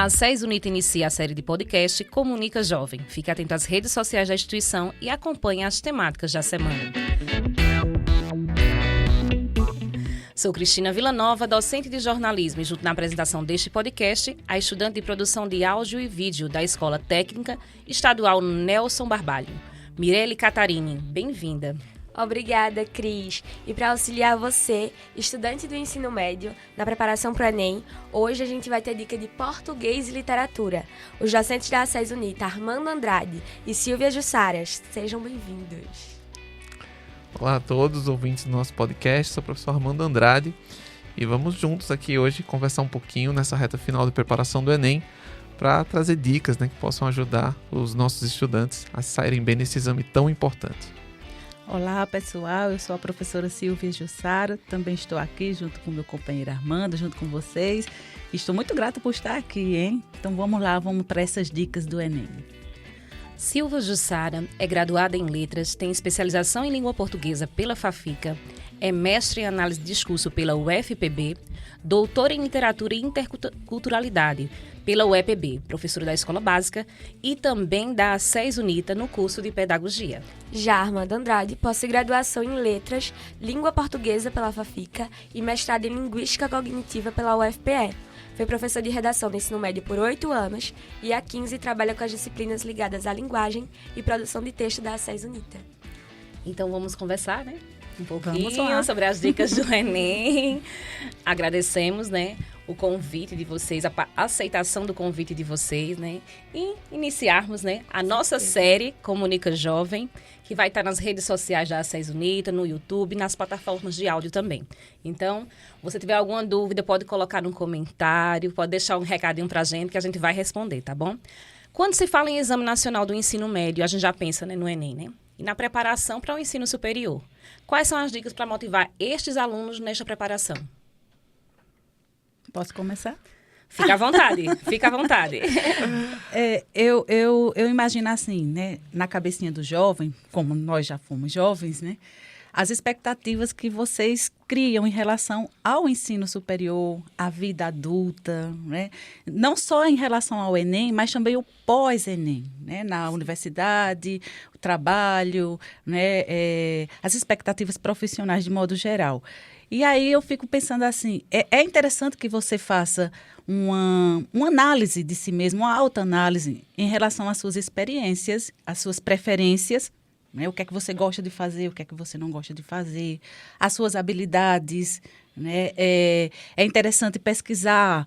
A SES Unita inicia a série de podcast Comunica Jovem. Fique atento às redes sociais da instituição e acompanhe as temáticas da semana. Sou Cristina Villanova, docente de jornalismo, e junto na apresentação deste podcast, a estudante de produção de áudio e vídeo da Escola Técnica Estadual Nelson Barbalho, Mirelle Catarini. Bem-vinda. Obrigada, Cris. E para auxiliar você, estudante do ensino médio, na preparação para o Enem, hoje a gente vai ter dica de português e literatura. Os docentes da SES Unita, Armando Andrade e Silvia Jussaras, sejam bem-vindos. Olá a todos, ouvintes do nosso podcast, sou o professor Armando Andrade e vamos juntos aqui hoje conversar um pouquinho nessa reta final de preparação do Enem para trazer dicas, que possam ajudar os nossos estudantes a saírem bem nesse exame tão importante. Olá pessoal, eu sou a professora Silvia Jussara, também estou aqui junto com meu companheiro Armando, junto com vocês. Estou muito grata por estar aqui, hein? Então vamos lá, vamos para essas dicas do Enem. Silvia Jussara é graduada em Letras, tem especialização em Língua Portuguesa pela FAFICA, é mestre em Análise de Discurso pela UFPB, doutora em Literatura e Interculturalidade pela UEPB, professora da Escola Básica e também da SES Unita no curso de Pedagogia. Já Armando Andrade possui graduação em Letras, Língua Portuguesa pela FAFICA e mestrado em Linguística Cognitiva pela UFPE. Foi professor de redação no ensino médio por 8 anos e há 15 trabalha com as disciplinas ligadas à linguagem e produção de texto da SES Unita. Então vamos conversar, um pouquinho sobre as dicas do Enem. Agradecemos, o convite de vocês, a aceitação do convite de vocês, e iniciarmos, a nossa série Comunica Jovem, que vai estar nas redes sociais da SES Unita, no YouTube, nas plataformas de áudio também. Então, você tiver alguma dúvida, pode colocar no comentário, pode deixar um recadinho pra gente que a gente vai responder, tá bom? Quando se fala em Exame Nacional do Ensino Médio, a gente já pensa, no Enem, E na preparação para o ensino superior. Quais são as dicas para motivar estes alunos nesta preparação? Posso começar? Fica à vontade, fica à vontade. Eu imagino assim, na cabecinha do jovem, como nós já fomos jovens, as expectativas que vocês criam em relação ao ensino superior, à vida adulta, não só em relação ao Enem, mas também o pós-Enem, na universidade, o trabalho, as expectativas profissionais de modo geral. E aí eu fico pensando assim, é interessante que você faça uma análise de si mesmo, uma autoanálise em relação às suas experiências, às suas preferências, o que é que você gosta de fazer, o que é que você não gosta de fazer, as suas habilidades, É interessante pesquisar.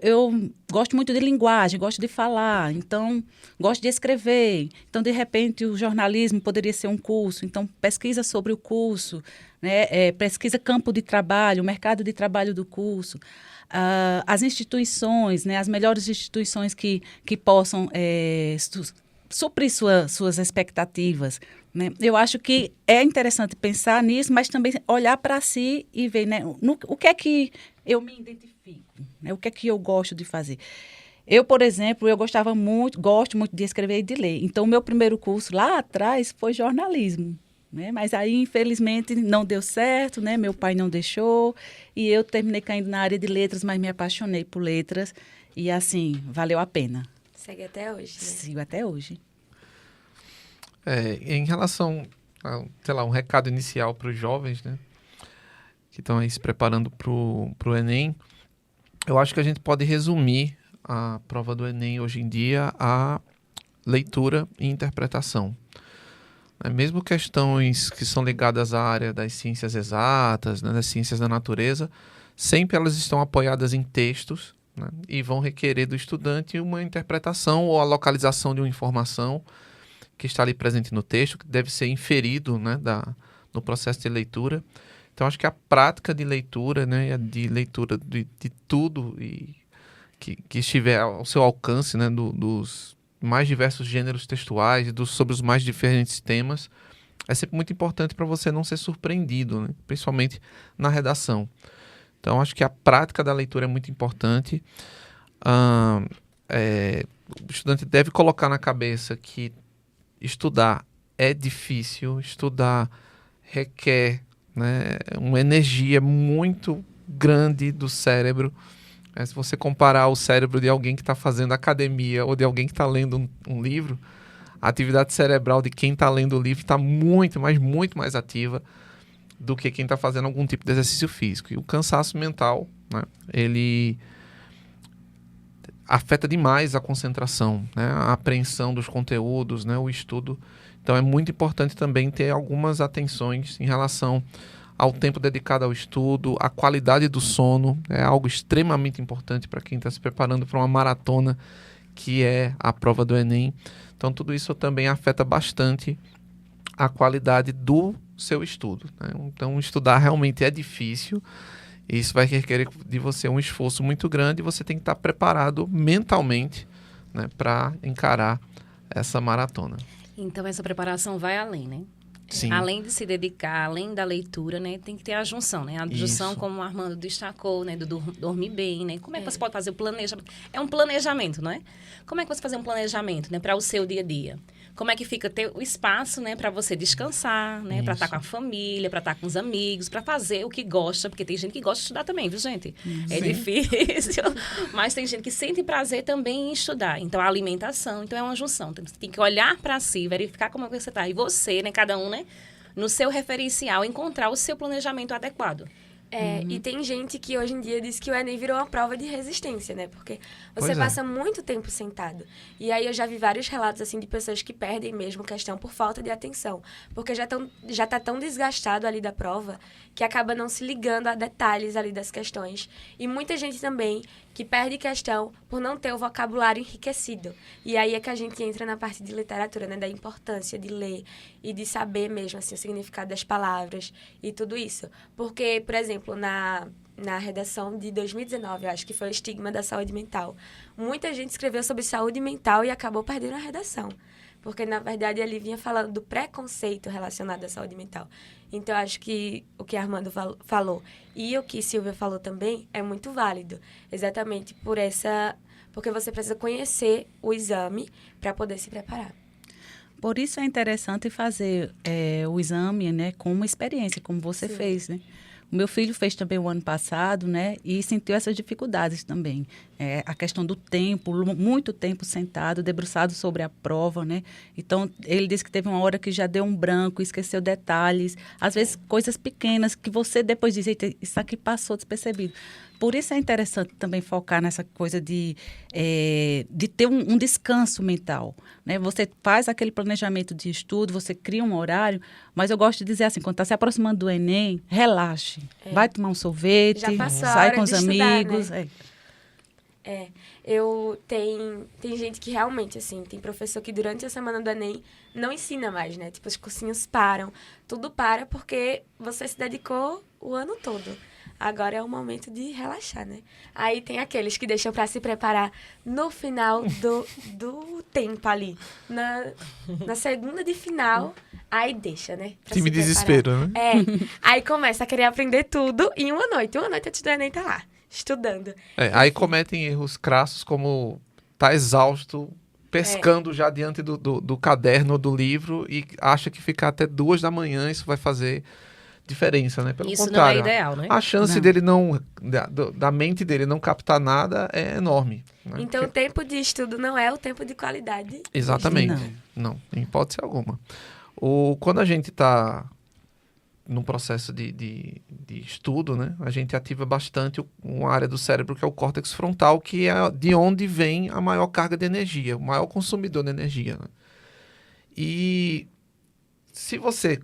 Eu gosto muito de linguagem, gosto de falar, então gosto de escrever. Então, de repente, o jornalismo poderia ser um curso. Então, pesquisa sobre o curso, pesquisa campo de trabalho, o mercado de trabalho do curso. As instituições, as melhores instituições que possam suprir suas expectativas. Eu acho que é interessante pensar nisso, mas também olhar para si e ver o que é que eu me identifico, o que é que eu gosto de fazer. Eu, por exemplo, gosto muito de escrever e de ler. Então, o meu primeiro curso lá atrás foi jornalismo. Mas aí, infelizmente, não deu certo, meu pai não deixou e eu terminei caindo na área de letras, mas me apaixonei por letras e, assim, valeu a pena. Segue até hoje, Sigo até hoje. Em relação a, um recado inicial para os jovens, que estão aí se preparando para o Enem, eu acho que a gente pode resumir a prova do Enem hoje em dia a leitura e interpretação. Mesmo questões que são ligadas à área das ciências exatas, das ciências da natureza, sempre elas estão apoiadas em textos, e vão requerer do estudante uma interpretação ou a localização de uma informação que está ali presente no texto, que deve ser inferido no processo de leitura. Então, acho que a prática de leitura, de leitura de tudo que estiver ao seu alcance, dos mais diversos gêneros textuais, sobre os mais diferentes temas, é sempre muito importante para você não ser surpreendido, principalmente na redação. Então, acho que a prática da leitura é muito importante. O estudante deve colocar na cabeça que estudar é difícil, estudar requer uma energia muito grande do cérebro. Se você comparar o cérebro de alguém que está fazendo academia ou de alguém que está lendo um livro, a atividade cerebral de quem está lendo o livro está muito mais ativa do que quem está fazendo algum tipo de exercício físico. E o cansaço mental, né, ele afeta demais a concentração, né, a apreensão dos conteúdos, né, o estudo. Então é muito importante também ter algumas atenções em relação ao tempo dedicado ao estudo, a qualidade do sono, é algo extremamente importante para quem está se preparando para uma maratona, que é a prova do Enem. Então tudo isso também afeta bastante a qualidade do seu estudo, né? Então estudar realmente é difícil, isso vai requerer de você um esforço muito grande e você tem que estar preparado mentalmente, né, para encarar essa maratona. Então essa preparação vai além, né? Sim. Além de se dedicar, além da leitura, né, tem que ter a junção, né? A junção, Isso. como o Armando destacou, né, do dormir bem, né? Como é que você pode fazer o planejamento? É um planejamento, não é? Como é que você fazer um planejamento, né, para o seu dia a dia? Como é que fica ter o espaço, né, para você descansar, né, para estar com a família, para estar com os amigos, para fazer o que gosta, porque tem gente que gosta de estudar também, viu, gente? É difícil, mas tem gente que sente prazer também em estudar. Então, a alimentação, então é uma junção. Você tem que olhar para si, verificar como é que você está. E você, né, cada um, né, no seu referencial, encontrar o seu planejamento adequado. E tem gente que hoje em dia diz que o Enem virou uma prova de resistência, né? Porque você Pois é. passa muito tempo sentado. E aí eu já vi vários relatos, assim, de pessoas que perdem mesmo questão por falta de atenção. Porque já tá tão desgastado ali da prova que acaba não se ligando a detalhes ali das questões. E muita gente também que perde questão por não ter o vocabulário enriquecido. E aí é que a gente entra na parte de literatura, né? Da importância de ler e de saber mesmo, assim, o significado das palavras e tudo isso. Porque, por exemplo, na redação de 2019, eu acho que foi o estigma da saúde mental. Muita gente escreveu sobre saúde mental e acabou perdendo a redação. Porque, na verdade, ele vinha falando do preconceito relacionado à saúde mental. Então, eu acho que o que Armando falou e o que Silvia falou também é muito válido. Exatamente porque você precisa conhecer o exame para poder se preparar. Por isso é interessante fazer o exame, né, com uma experiência, como você fez, né? O meu filho fez também o ano passado, né, e sentiu essas dificuldades também. A questão do tempo, muito tempo sentado, debruçado sobre a prova, né? Então, ele disse que teve uma hora que já deu um branco, esqueceu detalhes, às vezes coisas pequenas que você depois diz, eita, isso aqui passou despercebido. Por isso é interessante também focar nessa coisa de ter um descanso mental, né? Você faz aquele planejamento de estudo, você cria um horário, mas eu gosto de dizer assim, quando está se aproximando do Enem, relaxe. Vai tomar um sorvete, Já passou a sai hora com os de estudar, amigos. né? Tem gente que realmente, assim, tem professor que durante a semana do Enem não ensina mais, né? Tipo, os cursinhos param, tudo para porque você se dedicou o ano todo. Agora é o momento de relaxar, né? Aí tem aqueles que deixam para se preparar no final do tempo ali. Na segunda de final, aí deixa, né? Time desespero, né? Aí começa a querer aprender tudo em uma noite. Uma noite antes do Enem tá lá, estudando. Aí cometem erros crassos como tá exausto, pescando já diante do caderno, do livro e acha que ficar até 2 da manhã isso vai fazer diferença, né? Pelo Isso contrário, não é ideal, né? a chance dele da mente dele não captar nada é enorme. Né? Então, o tempo de estudo não é o tempo de qualidade. Exatamente. Não, em hipótese alguma. Quando a gente está num processo de estudo, né? A gente ativa bastante uma área do cérebro que é o córtex frontal, que é de onde vem a maior carga de energia, o maior consumidor de energia. Né? E se você...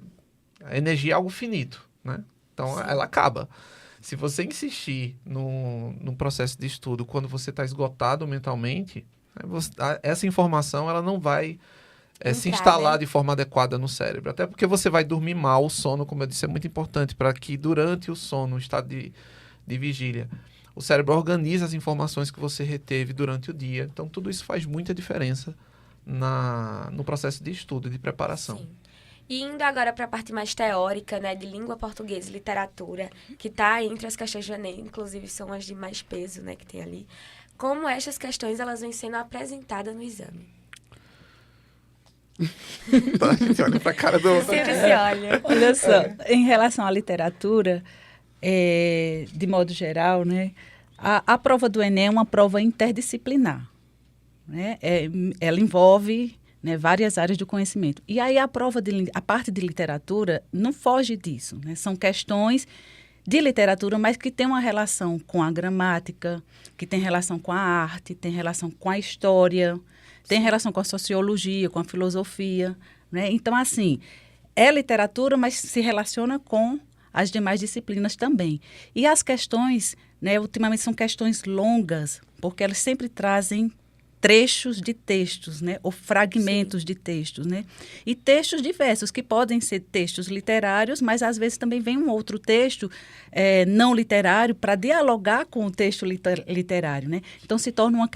A energia é algo finito, né? Então, ela acaba. Se você insistir num processo de estudo quando você está esgotado mentalmente, essa informação ela não vai se instalar de forma adequada no cérebro. Até porque você vai dormir mal. O sono, como eu disse, é muito importante para que durante o sono, o estado de vigília, o cérebro organiza as informações que você reteve durante o dia. Então, tudo isso faz muita diferença no processo de estudo e de preparação. Sim. E indo agora para a parte mais teórica, né, de língua portuguesa e literatura, que está entre as questões do Enem, inclusive são as de mais peso, né, que tem ali. Como estas questões elas vêm sendo apresentadas no exame? A gente olha para a cara do outro. Sempre se olha. Olha só, em relação à literatura, de modo geral, né, A prova do Enem é uma prova interdisciplinar, né? Ela envolve, né, várias áreas do conhecimento. E aí a parte de literatura não foge disso, né? São questões de literatura, mas que tem uma relação com a gramática, que tem relação com a arte, tem relação com a história, tem relação com a sociologia, com a filosofia, né? Então, assim, é literatura, mas se relaciona com as demais disciplinas também. E as questões, né, ultimamente são questões longas, porque elas sempre trazem trechos de textos, né, ou fragmentos de textos, né, e textos diversos, que podem ser textos literários, mas às vezes também vem um outro texto não literário para dialogar com o texto literário, né. Então se tornam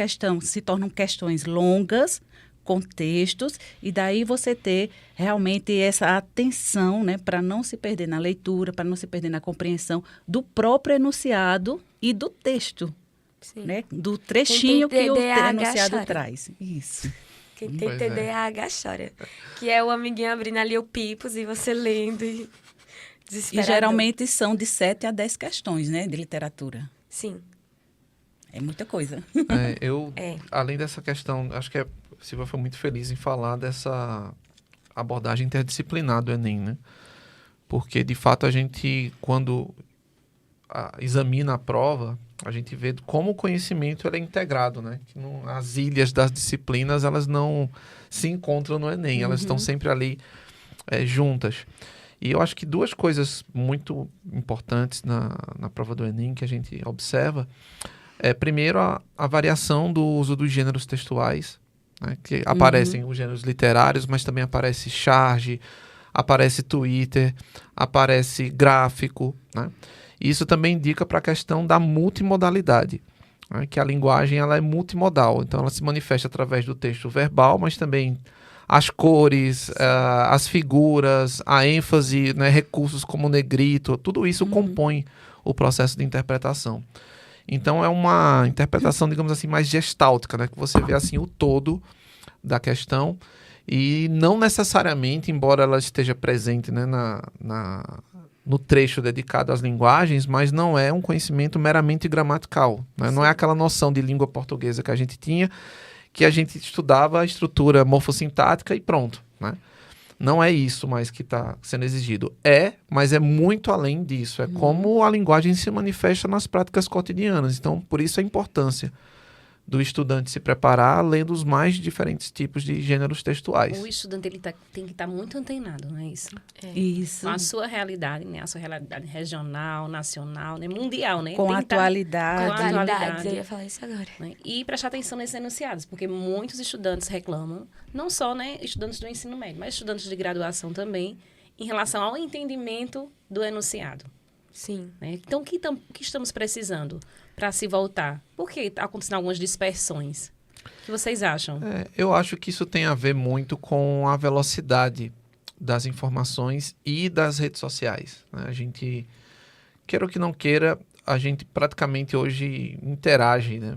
questões longas, com textos, e daí você ter realmente essa atenção, né, para não se perder na leitura, para não se perder na compreensão do próprio enunciado e do texto. Né? Do trechinho que o enunciado traz. Isso. Quem tem TDAH chora. Que é o amiguinho abrindo ali o Pipos e você lendo e desesperado. E geralmente são de 7 a 10 questões, né, de literatura. Sim. É muita coisa. Além dessa questão, acho que a Silvia foi muito feliz em falar dessa abordagem interdisciplinar do Enem, né? Porque, de fato, a gente, quando examina a prova, a gente vê como o conhecimento ele é integrado, né? Que as ilhas das disciplinas, elas não se encontram no Enem, elas estão sempre ali juntas. E eu acho que duas coisas muito importantes na prova do Enem que a gente observa primeiro, a variação do uso dos gêneros textuais, né? Que aparecem os gêneros literários, mas também aparece charge, aparece Twitter, aparece gráfico, né? Isso também indica para a questão da multimodalidade, né? Que a linguagem ela é multimodal, então ela se manifesta através do texto verbal, mas também as cores, as figuras, a ênfase, né? Recursos como o negrito, tudo isso compõe o processo de interpretação. Então é uma interpretação, digamos assim, mais gestáltica, né? Que você vê assim o todo da questão e não necessariamente, embora ela esteja presente, né, no trecho dedicado às linguagens, mas não é um conhecimento meramente gramatical, né? Não é aquela noção de língua portuguesa que a gente tinha, que a gente estudava a estrutura morfossintática e pronto, né? Não é isso mais que está sendo exigido. Mas é muito além disso. É como a linguagem se manifesta nas práticas cotidianas. Então, por isso a importância do estudante se preparar lendo os mais diferentes tipos de gêneros textuais. O estudante ele tem que estar muito antenado, não é isso? Isso. Com a sua realidade, né? A sua realidade regional, nacional, né? Mundial, né? Com a atualidade. Com a atualidade. Eu ia falar isso agora. Né? E prestar atenção nesses enunciados, porque muitos estudantes reclamam, não só, né, estudantes do ensino médio, mas estudantes de graduação também, em relação ao entendimento do enunciado. Sim. Né? Então, o que estamos precisando para se voltar? Por que está acontecendo algumas dispersões? O que vocês acham? Eu acho que isso tem a ver muito com a velocidade das informações e das redes sociais, né? A gente, queira ou que não queira, a gente praticamente hoje interage, né?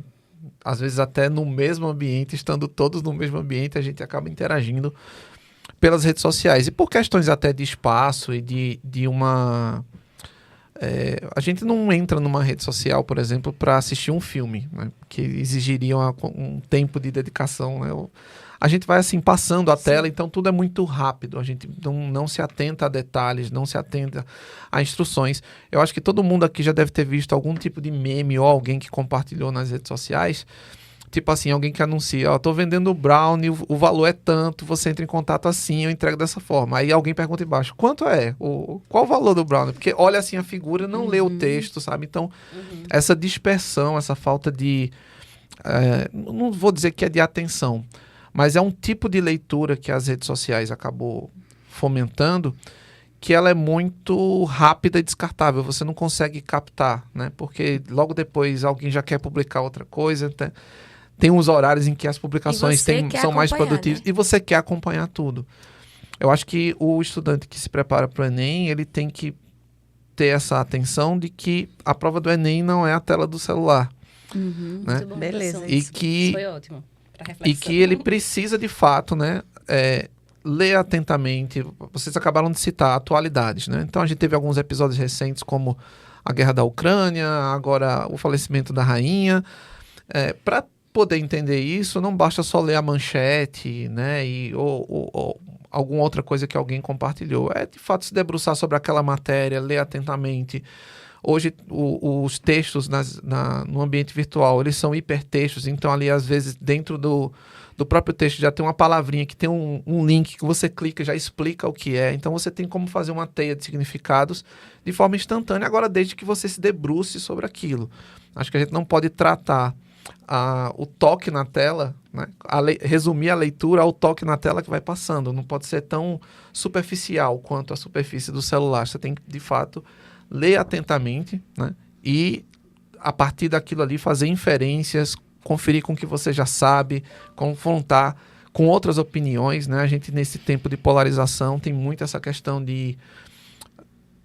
Às vezes até no mesmo ambiente, estando todos no mesmo ambiente, a gente acaba interagindo pelas redes sociais. E por questões até de espaço e de uma... a gente não entra numa rede social, por exemplo, para assistir um filme, né? Que exigiria um tempo de dedicação, né? A gente vai assim passando a tela, então tudo é muito rápido. A gente não se atenta a detalhes, não se atenta a instruções. Eu acho que todo mundo aqui já deve ter visto algum tipo de meme ou alguém que compartilhou nas redes sociais. Tipo assim, alguém que anuncia, tô vendendo o brownie, o valor é tanto, você entra em contato assim, eu entrego dessa forma. Aí alguém pergunta embaixo, quanto é? Qual o valor do brownie? Porque olha assim a figura, não lê o texto, sabe? Então, essa dispersão, essa falta de... não vou dizer que é de atenção, mas é um tipo de leitura que as redes sociais acabou fomentando, que ela é muito rápida e descartável. Você não consegue captar, né? Porque logo depois alguém já quer publicar outra coisa, tem uns horários em que as publicações são mais produtivas, né? E você quer acompanhar tudo. Eu acho que o estudante que se prepara para o Enem, ele tem que ter essa atenção de que a prova do Enem não é a tela do celular. Né? Muito bom, beleza. Isso foi ótimo. E que ele precisa, de fato, né, ler atentamente. Vocês acabaram de citar atualidades, né? Então a gente teve alguns episódios recentes como a guerra da Ucrânia, agora o falecimento da rainha. Para poder entender isso, não basta só ler a manchete, né? Ou alguma outra coisa que alguém compartilhou. É de fato se debruçar sobre aquela matéria, ler atentamente. Hoje, os textos no ambiente virtual, eles são hipertextos, então ali, às vezes, dentro do próprio texto já tem uma palavrinha que tem um link que você clica, já explica o que é. Então, você tem como fazer uma teia de significados de forma instantânea, agora desde que você se debruce sobre aquilo. Acho que a gente não pode tratar o toque na tela, né? Resumir a leitura ao toque na tela que vai passando. Não pode ser tão superficial quanto a superfície do celular. Você tem que, de fato, ler atentamente, né? E, a partir daquilo ali, fazer inferências, conferir com o que você já sabe, confrontar com outras opiniões, né? A gente, nesse tempo de polarização, tem muito essa questão de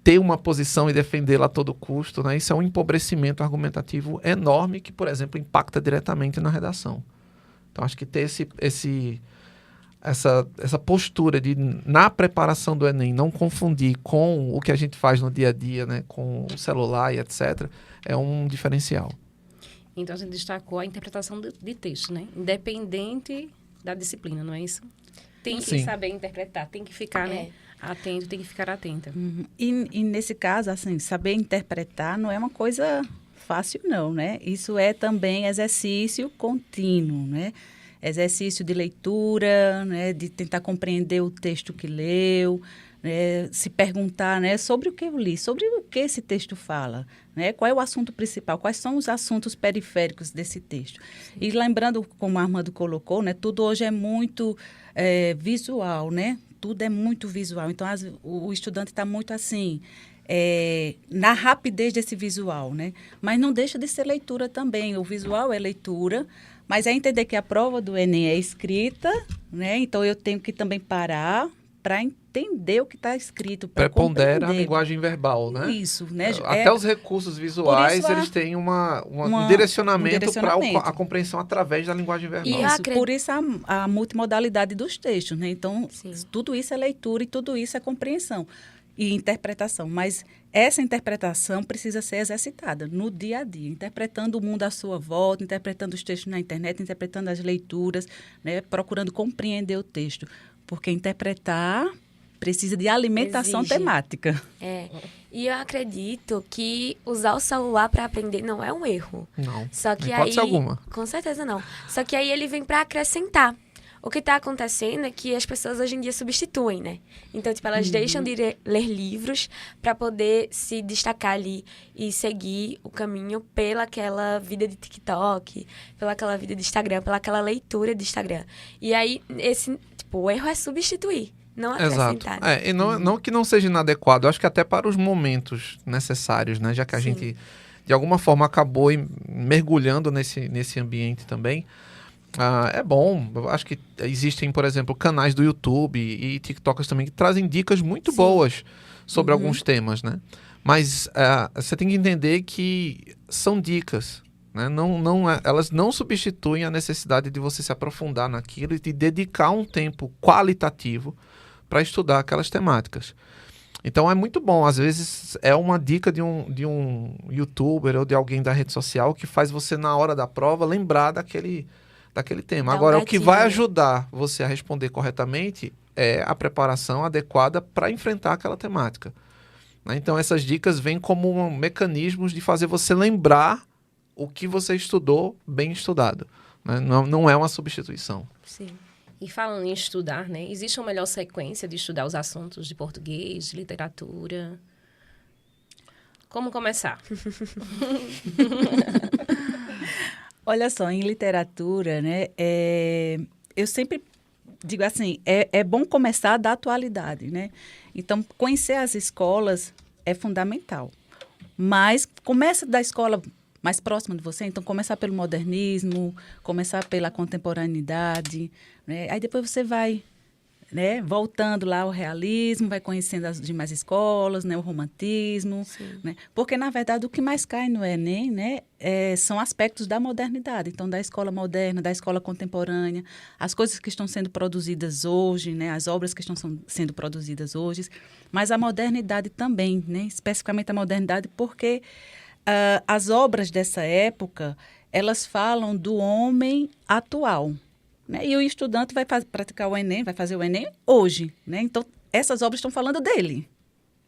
ter uma posição e defendê-la a todo custo, né? Isso é um empobrecimento argumentativo enorme que, por exemplo, impacta diretamente na redação. Então, acho que ter essa postura de, na preparação do Enem, não confundir com o que a gente faz no dia a dia, né? Com o celular e etc., é um diferencial. Então, a gente destacou a interpretação de texto, né? Independente da disciplina, não é isso? Tem que saber interpretar, tem que ficar, né? Atento, tem que ficar atenta. Uhum. E nesse caso, assim, saber interpretar não é uma coisa fácil, não, né? Isso é também exercício contínuo, né? Exercício de leitura, né? De tentar compreender o texto que leu, né? Se perguntar, né? Sobre o que eu li, sobre o que esse texto fala, né? Qual é o assunto principal, quais são os assuntos periféricos desse texto. Sim. E lembrando, como a Armando colocou, né? Tudo hoje é muito visual, né? Tudo é muito visual. Então, o estudante está muito assim, na rapidez desse visual, né? Mas não deixa de ser leitura também. O visual é leitura, mas é entender que a prova do Enem é escrita, né? Então, eu tenho que também parar para entender o que está escrito. Prepondera a linguagem verbal, né? Isso, né? Até os recursos visuais, eles têm um direcionamento para a compreensão através da linguagem verbal. Por isso a multimodalidade dos textos, né? Então, tudo isso é leitura e tudo isso é compreensão e interpretação. Mas essa interpretação precisa ser exercitada no dia a dia, interpretando o mundo à sua volta, interpretando os textos na internet, interpretando as leituras, né? Procurando compreender o texto. Porque interpretar precisa de alimentação temática. E eu acredito que usar o celular para aprender não é um erro. Não, só que hipótese alguma. Com certeza não. Só que aí ele vem para acrescentar. O que está acontecendo é que as pessoas hoje em dia substituem, né? Então, tipo, elas deixam de ler livros para poder se destacar ali e seguir o caminho pelaquela vida de TikTok, pelaquela vida de Instagram, pelaquela leitura de Instagram. E aí, o erro é substituir, não acrescentar. Exato. E não que não seja inadequado, eu acho que até para os momentos necessários, né? Já que a gente, de alguma forma, acabou mergulhando nesse ambiente também. É bom, eu acho que existem, por exemplo, canais do YouTube e TikTokers também que trazem dicas muito boas sobre alguns temas, né? Mas você tem que entender que são dicas, né? Elas não substituem a necessidade de você se aprofundar naquilo e de dedicar um tempo qualitativo para estudar aquelas temáticas. Então é muito bom, às vezes é uma dica de um youtuber ou de alguém da rede social que faz você, na hora da prova, lembrar daquele tema. Agora, o que vai ajudar você a responder corretamente é a preparação adequada para enfrentar aquela temática, né? Então, essas dicas vêm como mecanismos de fazer você lembrar o que você estudou bem estudado, né? Não é uma substituição. Sim. E falando em estudar, né? Existe uma melhor sequência de estudar os assuntos de português, de literatura? Como começar? Olha só, em literatura, né, eu sempre digo assim, é bom começar da atualidade, né? Então, conhecer as escolas é fundamental. Mas começa da escola mais próxima de você, então começar pelo modernismo, começar pela contemporaneidade, né? Aí depois você vai né? Voltando lá ao realismo, vai conhecendo as demais escolas, né? O romantismo, né? Porque, na verdade, o que mais cai no Enem, né? São aspectos da modernidade. Então, da escola moderna, da escola contemporânea, as coisas que estão sendo produzidas hoje, né? As obras que estão sendo produzidas hoje, mas a modernidade também, né? Especificamente a modernidade, porque as obras dessa época, elas falam do homem atual, né? E o estudante vai praticar o Enem, vai fazer o Enem hoje, né? Então, essas obras estão falando dele,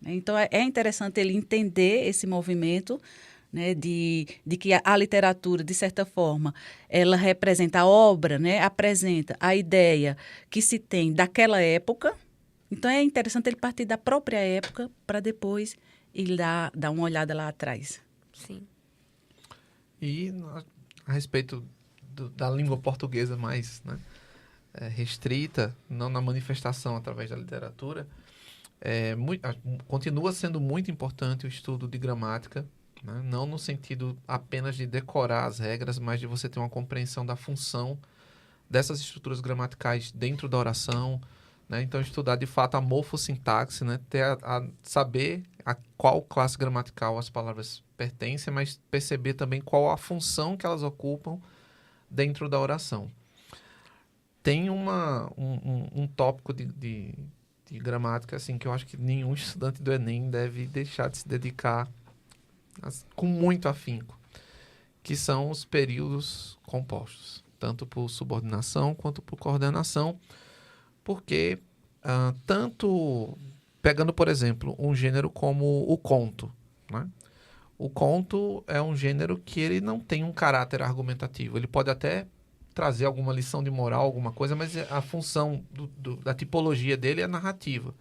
né? Então, é interessante ele entender esse movimento, né? De que a literatura, de certa forma, ela representa a obra, né? Apresenta a ideia que se tem daquela época. Então, é interessante ele partir da própria época para depois ir lá, dar uma olhada lá atrás. Sim. E a respeito da língua portuguesa mais, né, restrita, não na manifestação através da literatura, continua sendo muito importante o estudo de gramática, né, não no sentido apenas de decorar as regras, mas de você ter uma compreensão da função dessas estruturas gramaticais dentro da oração, né? Então, estudar de fato a morfossintaxe, né? Saber a qual classe gramatical as palavras pertencem, mas perceber também qual a função que elas ocupam dentro da oração. Tem um tópico de gramática assim, que eu acho que nenhum estudante do Enem deve deixar de se dedicar com muito afinco, que são os períodos compostos, tanto por subordinação quanto por coordenação, porque tanto pegando, por exemplo, um gênero como o conto, né? O conto é um gênero que ele não tem um caráter argumentativo. Ele pode até trazer alguma lição de moral, alguma coisa, mas a função da tipologia dele é narrativa.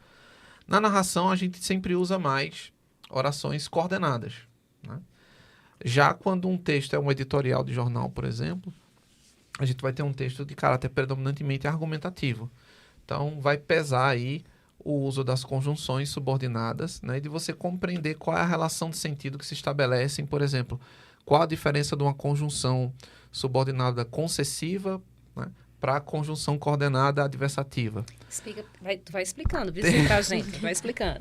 Na narração, a gente sempre usa mais orações coordenadas, né? Já quando um texto é um editorial de jornal, por exemplo, a gente vai ter um texto de caráter predominantemente argumentativo. Então, vai pesar aí o uso das conjunções subordinadas, né, de você compreender qual é a relação de sentido que se estabelecem, por exemplo, qual a diferença de uma conjunção subordinada concessiva, né, para a conjunção coordenada adversativa. Tu vai explicando, viu, pra gente, vai explicando.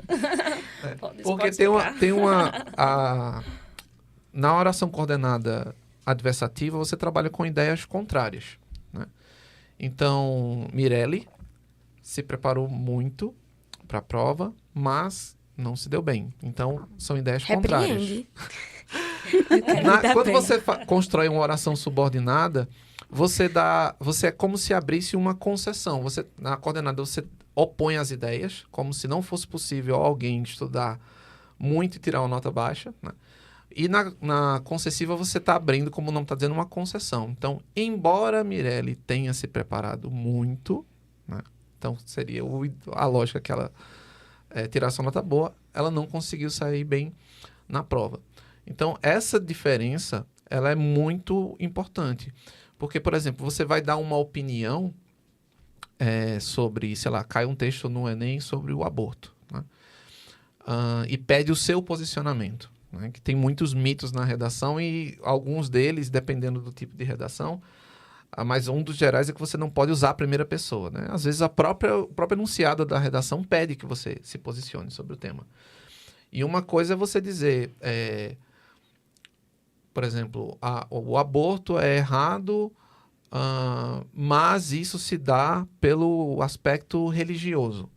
Porque na oração coordenada adversativa, você trabalha com ideias contrárias, né? Então, Mirelli se preparou muito para a prova, mas não se deu bem. Então, são ideias contrárias. Quando você constrói uma oração subordinada, você é como se abrisse uma concessão. Na coordenada, você opõe as ideias, como se não fosse possível alguém estudar muito e tirar uma nota baixa, né? E na concessiva, você está abrindo, como o nome está dizendo, uma concessão. Então, embora Mirelli tenha se preparado muito, né? Então, seria a lógica que ela tirasse uma nota boa, ela não conseguiu sair bem na prova. Então, essa diferença, ela é muito importante. Porque, por exemplo, você vai dar uma opinião sobre, sei lá, cai um texto no Enem sobre o aborto, né? E pede o seu posicionamento, né? Que tem muitos mitos na redação e alguns deles, dependendo do tipo de redação, mas um dos gerais é que você não pode usar a primeira pessoa, né? Às vezes o próprio enunciado da redação pede que você se posicione sobre o tema. E uma coisa é você dizer, por exemplo, o aborto é errado, mas isso se dá pelo aspecto religioso,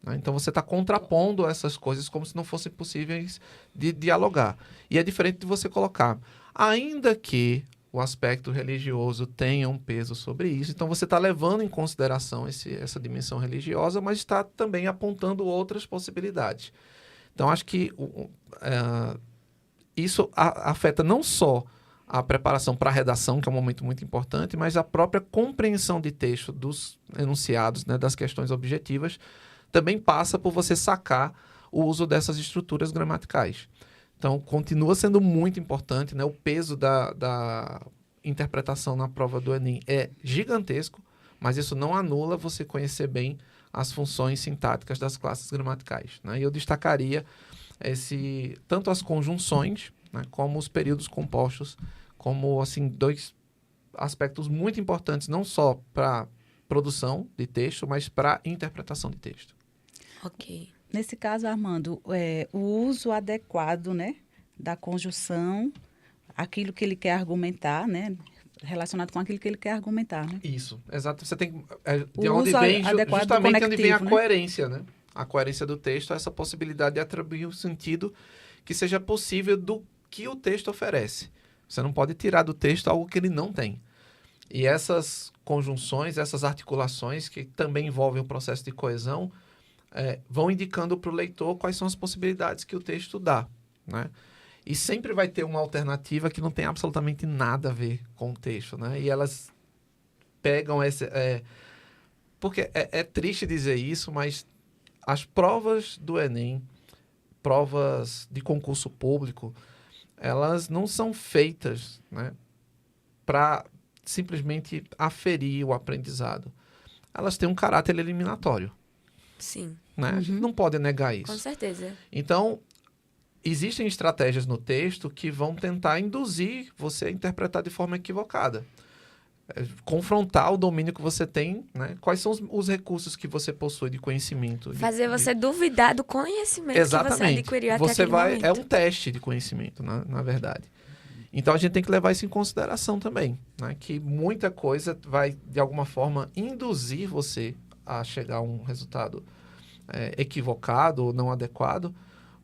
né? Então você está contrapondo essas coisas como se não fossem possíveis de dialogar. E é diferente de você colocar, ainda que o aspecto religioso tenha um peso sobre isso. Então, você está levando em consideração essa dimensão religiosa, mas está também apontando outras possibilidades. Então, acho que isso afeta não só a preparação para a redação, que é um momento muito importante, mas a própria compreensão de texto dos enunciados, né, das questões objetivas, também passa por você sacar o uso dessas estruturas gramaticais. Então, continua sendo muito importante, né? O peso da interpretação na prova do Enem é gigantesco, mas isso não anula você conhecer bem as funções sintáticas das classes gramaticais, né? E eu destacaria tanto as conjunções, né, como os períodos compostos, como assim, dois aspectos muito importantes, não só para produção de texto, mas para interpretação de texto. Ok. Nesse caso, Armando, o uso adequado, né, da conjunção, aquilo que ele quer argumentar, né, relacionado com aquilo que ele quer argumentar, né? Isso, exato. Você tem de O onde uso vem adequado do justamente onde vem a conectivo, né? coerência, né? A coerência do texto é essa possibilidade de atribuir o sentido que seja possível do que o texto oferece. Você não pode tirar do texto algo que ele não tem. E essas conjunções, essas articulações, que também envolvem o processo de coesão, vão indicando para o leitor quais são as possibilidades que o texto dá, né? E sempre vai ter uma alternativa que não tem absolutamente nada a ver com o texto, né? E elas pegam esse... porque é triste dizer isso, mas as provas do Enem, provas de concurso público, elas não são feitas, né, para simplesmente aferir o aprendizado. Elas têm um caráter eliminatório, Sim. né? A gente não pode negar isso. Com certeza. Então, existem estratégias no texto que vão tentar induzir você a interpretar de forma equivocada. Confrontar o domínio que você tem, né? Quais são os recursos que você possui de conhecimento. Fazer você duvidar do conhecimento Exatamente. que você adquiriu até aquele momento. É um teste de conhecimento, na verdade. Então, a gente tem que levar isso em consideração também, né? Que muita coisa vai, de alguma forma, induzir você a chegar a um resultado equivocado ou não adequado,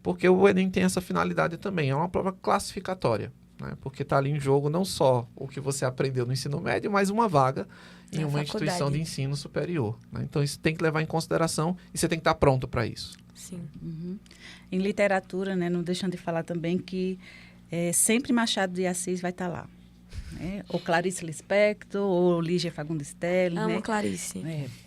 porque o Enem tem essa finalidade também. É uma prova classificatória, né? Porque está ali em jogo não só o que você aprendeu no ensino médio, mas uma vaga em uma instituição de ensino superior, né? Então, isso tem que levar em consideração e você tem que estar pronto para isso. Sim. Uhum. Em literatura, né, não deixando de falar também que sempre Machado de Assis vai estar lá, né? Ou Clarice Lispector, ou Lígia Fagundes Telles, Amo né? Clarice.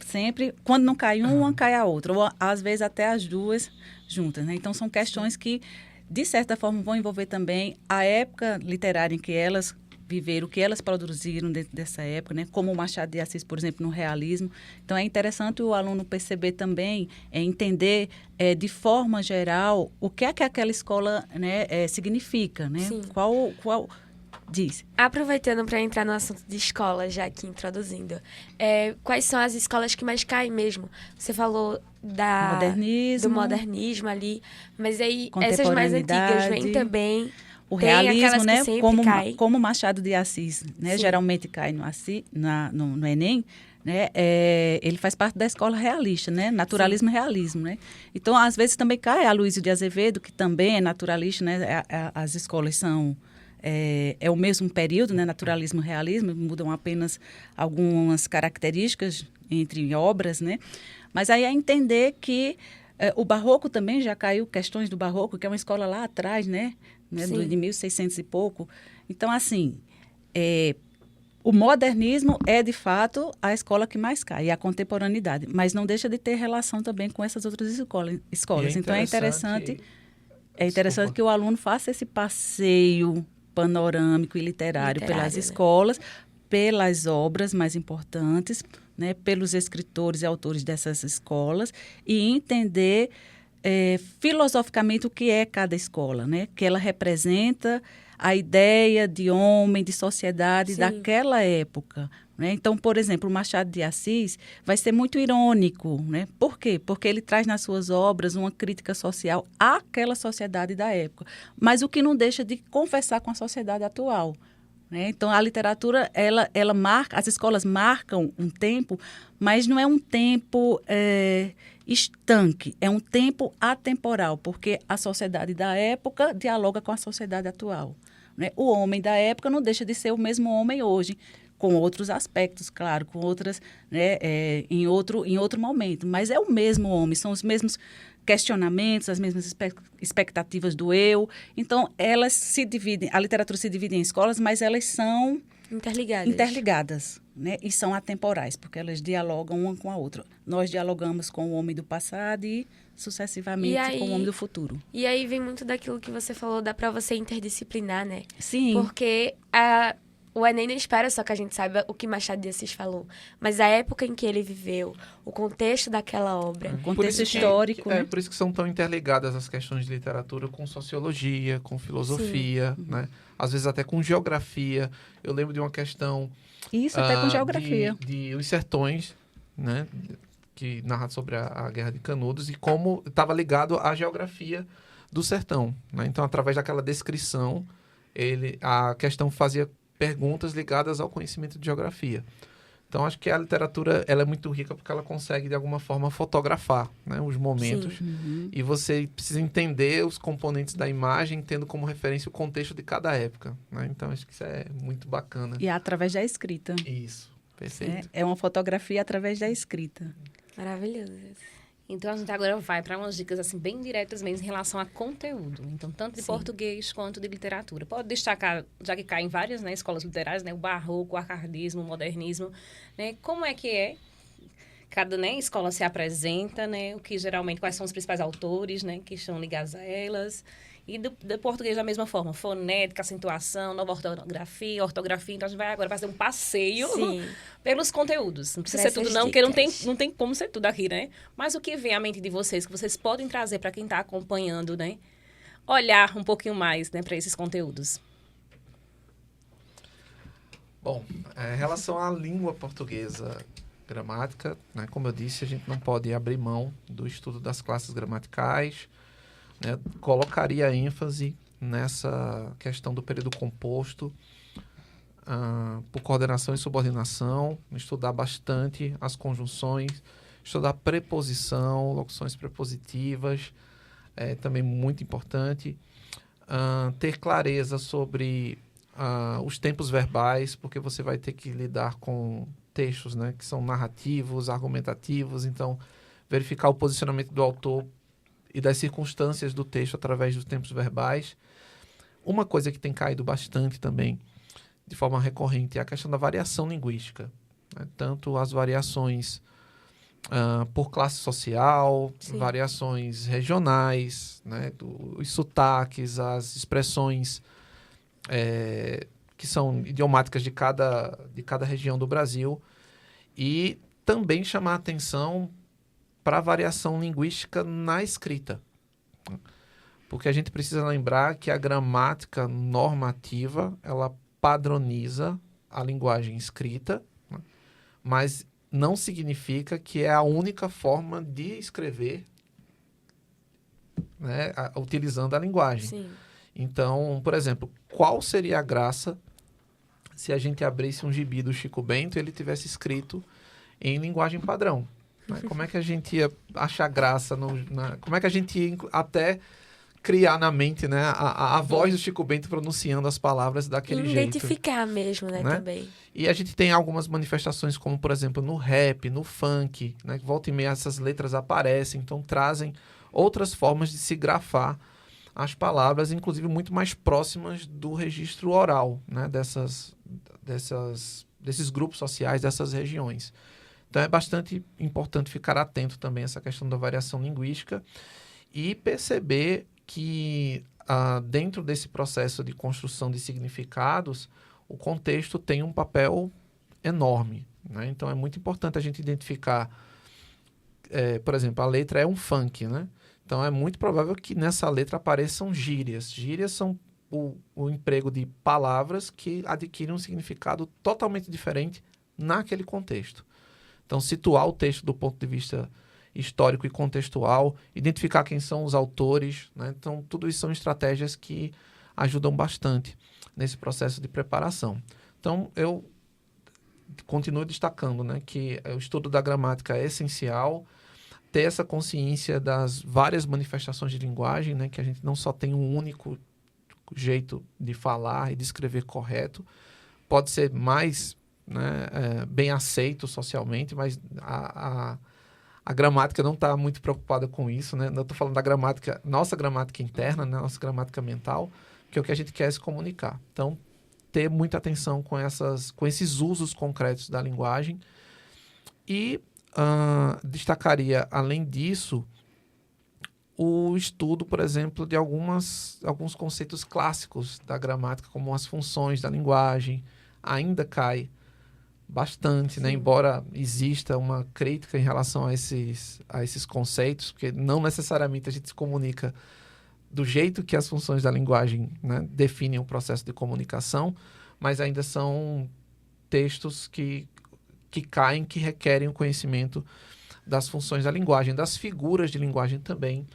Sempre, quando não cai uma, cai a outra. Ou, às vezes, até as duas juntas, né? Então, são questões que, de certa forma, vão envolver também a época literária em que elas viveram, o que elas produziram dentro dessa época, né? Como o Machado de Assis, por exemplo, no realismo. Então, é interessante o aluno perceber também, entender, de forma geral, o que é que aquela escola, né, significa, né? Sim. Qual diz? Aproveitando para entrar no assunto de escola, já aqui introduzindo, quais são as escolas que mais caem mesmo? Você falou do modernismo ali, mas aí essas mais antigas vêm também. O realismo, né, como Machado de Assis, né, Sim. geralmente cai no Enem, né, ele faz parte da escola realista, né, naturalismo e realismo, né. Então, às vezes também cai Aloysio de Azevedo, que também é naturalista, né, as escolas são o mesmo período, né, naturalismo e realismo, mudam apenas algumas características entre obras, né, mas aí é entender que o barroco também já caiu, questões do barroco, que é uma escola lá atrás, né, de 1600 e pouco. Então, assim, o modernismo é, de fato, a escola que mais cai, e a contemporaneidade, mas não deixa de ter relação também com essas outras escolas. Então, é interessante que o aluno faça esse passeio panorâmico e literário pelas escolas, pelas obras mais importantes, né, pelos escritores e autores dessas escolas, e entender filosoficamente o que é cada escola, né? Que ela representa a ideia de homem, de sociedade Sim. daquela época, né? Então, por exemplo, o Machado de Assis vai ser muito irônico, né? Por quê? Porque ele traz nas suas obras uma crítica social àquela sociedade da época, mas o que não deixa de conversar com a sociedade atual, né? Então, a literatura, ela marca, as escolas marcam um tempo, mas não é um tempo estanque, é um tempo atemporal, porque a sociedade da época dialoga com a sociedade atual, né? O homem da época não deixa de ser o mesmo homem hoje, com outros aspectos, claro, com outras, né, em outro momento, mas é o mesmo homem, são os mesmos questionamentos, as mesmas expectativas do eu. Então, elas se dividem, a literatura se divide em escolas, mas elas são interligadas, né? E são atemporais, porque elas dialogam uma com a outra. Nós dialogamos com o homem do passado e, sucessivamente, com o homem do futuro. E aí vem muito daquilo que você falou da prova ser interdisciplinar, né? Sim. Porque o Enem não espera só que a gente saiba o que Machado de Assis falou, mas a época em que ele viveu, o contexto daquela obra. O contexto histórico. É por isso que são tão interligadas as questões de literatura com sociologia, com filosofia, né? Às vezes até com geografia. Eu lembro de uma questão... Isso, até com geografia. De Os Sertões, né, que narra sobre a Guerra de Canudos e como estava ligado à geografia do sertão, né? Então, através daquela descrição, a questão fazia perguntas ligadas ao conhecimento de geografia. Então, acho que a literatura ela é muito rica porque ela consegue, de alguma forma, fotografar, né, os momentos. E você precisa entender os componentes da imagem, tendo como referência o contexto de cada época, né? Então, acho que isso é muito bacana. E é através da escrita. Isso, perfeito. É uma fotografia através da escrita. Maravilhoso. Então, a gente agora vai para umas dicas assim bem diretas mesmo em relação a conteúdo. Então, tanto de português quanto de literatura. Pode destacar, já que cai em várias, né, escolas literárias, né, o barroco, o arcadismo, o modernismo, né, como é que cada, né, escola se apresenta, né, o que geralmente, quais são os principais autores, né, que estão ligados a elas. E do português da mesma forma, fonética, acentuação, nova ortografia. Então, a gente vai agora fazer um passeio pelos conteúdos. Não precisa ser tudo não, porque não tem como ser tudo aqui, né? Mas o que vem à mente de vocês, que vocês podem trazer para quem está acompanhando, né? Olhar um pouquinho mais, né, para esses conteúdos. Bom, em relação à língua portuguesa gramática, né, como eu disse, a gente não pode abrir mão do estudo das classes gramaticais, né, colocaria ênfase nessa questão do período composto, por coordenação e subordinação, estudar bastante as conjunções, estudar preposição, locuções prepositivas, também muito importante. Ter clareza sobre os tempos verbais, porque você vai ter que lidar com textos, né, que são narrativos, argumentativos, então verificar o posicionamento do autor e das circunstâncias do texto através dos tempos verbais. Uma coisa que tem caído bastante também, de forma recorrente, é a questão da variação linguística, né? Tanto as variações por classe social, variações regionais, né? Os sotaques, as expressões que são idiomáticas de cada região do Brasil, e também chamar a atenção para a variação linguística na escrita. Porque a gente precisa lembrar que a gramática normativa, ela padroniza a linguagem escrita, né? Mas não significa que é a única forma de escrever, né, utilizando a linguagem. Sim. Então, por exemplo, qual seria a graça se a gente abrisse um gibi do Chico Bento e ele tivesse escrito em linguagem padrão? Como é que a gente ia achar graça? Como é que a gente ia até criar na mente, né, a voz do Chico Bento pronunciando as palavras daquele jeito? Identificar mesmo, né, também. E a gente tem algumas manifestações, como, por exemplo, no rap, no funk, né, que volta e meia essas letras aparecem, então trazem outras formas de se grafar as palavras, inclusive muito mais próximas do registro oral, né, desses grupos sociais, dessas regiões. Então, é bastante importante ficar atento também a essa questão da variação linguística e perceber que, dentro desse processo de construção de significados, o contexto tem um papel enorme, né? Então, é muito importante a gente identificar, por exemplo, a letra é um funk, né? Então, é muito provável que nessa letra apareçam gírias. Gírias são o emprego de palavras que adquirem um significado totalmente diferente naquele contexto. Então, situar o texto do ponto de vista histórico e contextual, identificar quem são os autores, né? Então, tudo isso são estratégias que ajudam bastante nesse processo de preparação. Então, eu continuo destacando, né, que o estudo da gramática é essencial, ter essa consciência das várias manifestações de linguagem, né, que a gente não só tem um único jeito de falar e de escrever correto, pode ser mais, né, bem aceito socialmente, mas a gramática não está muito preocupada com isso, né? Eu estou falando da gramática, nossa gramática interna, né, nossa gramática mental, que é o que a gente quer se comunicar. Então, ter muita atenção com esses usos concretos da linguagem. E destacaria, além disso, o estudo, por exemplo, de alguns conceitos clássicos da gramática, como as funções da linguagem. Ainda cai bastante, né? Embora exista uma crítica em relação a esses conceitos, porque não necessariamente a gente se comunica do jeito que as funções da linguagem, né, definem o processo de comunicação, mas ainda são textos que que caem, que requerem o conhecimento das funções da linguagem, das figuras de linguagem também,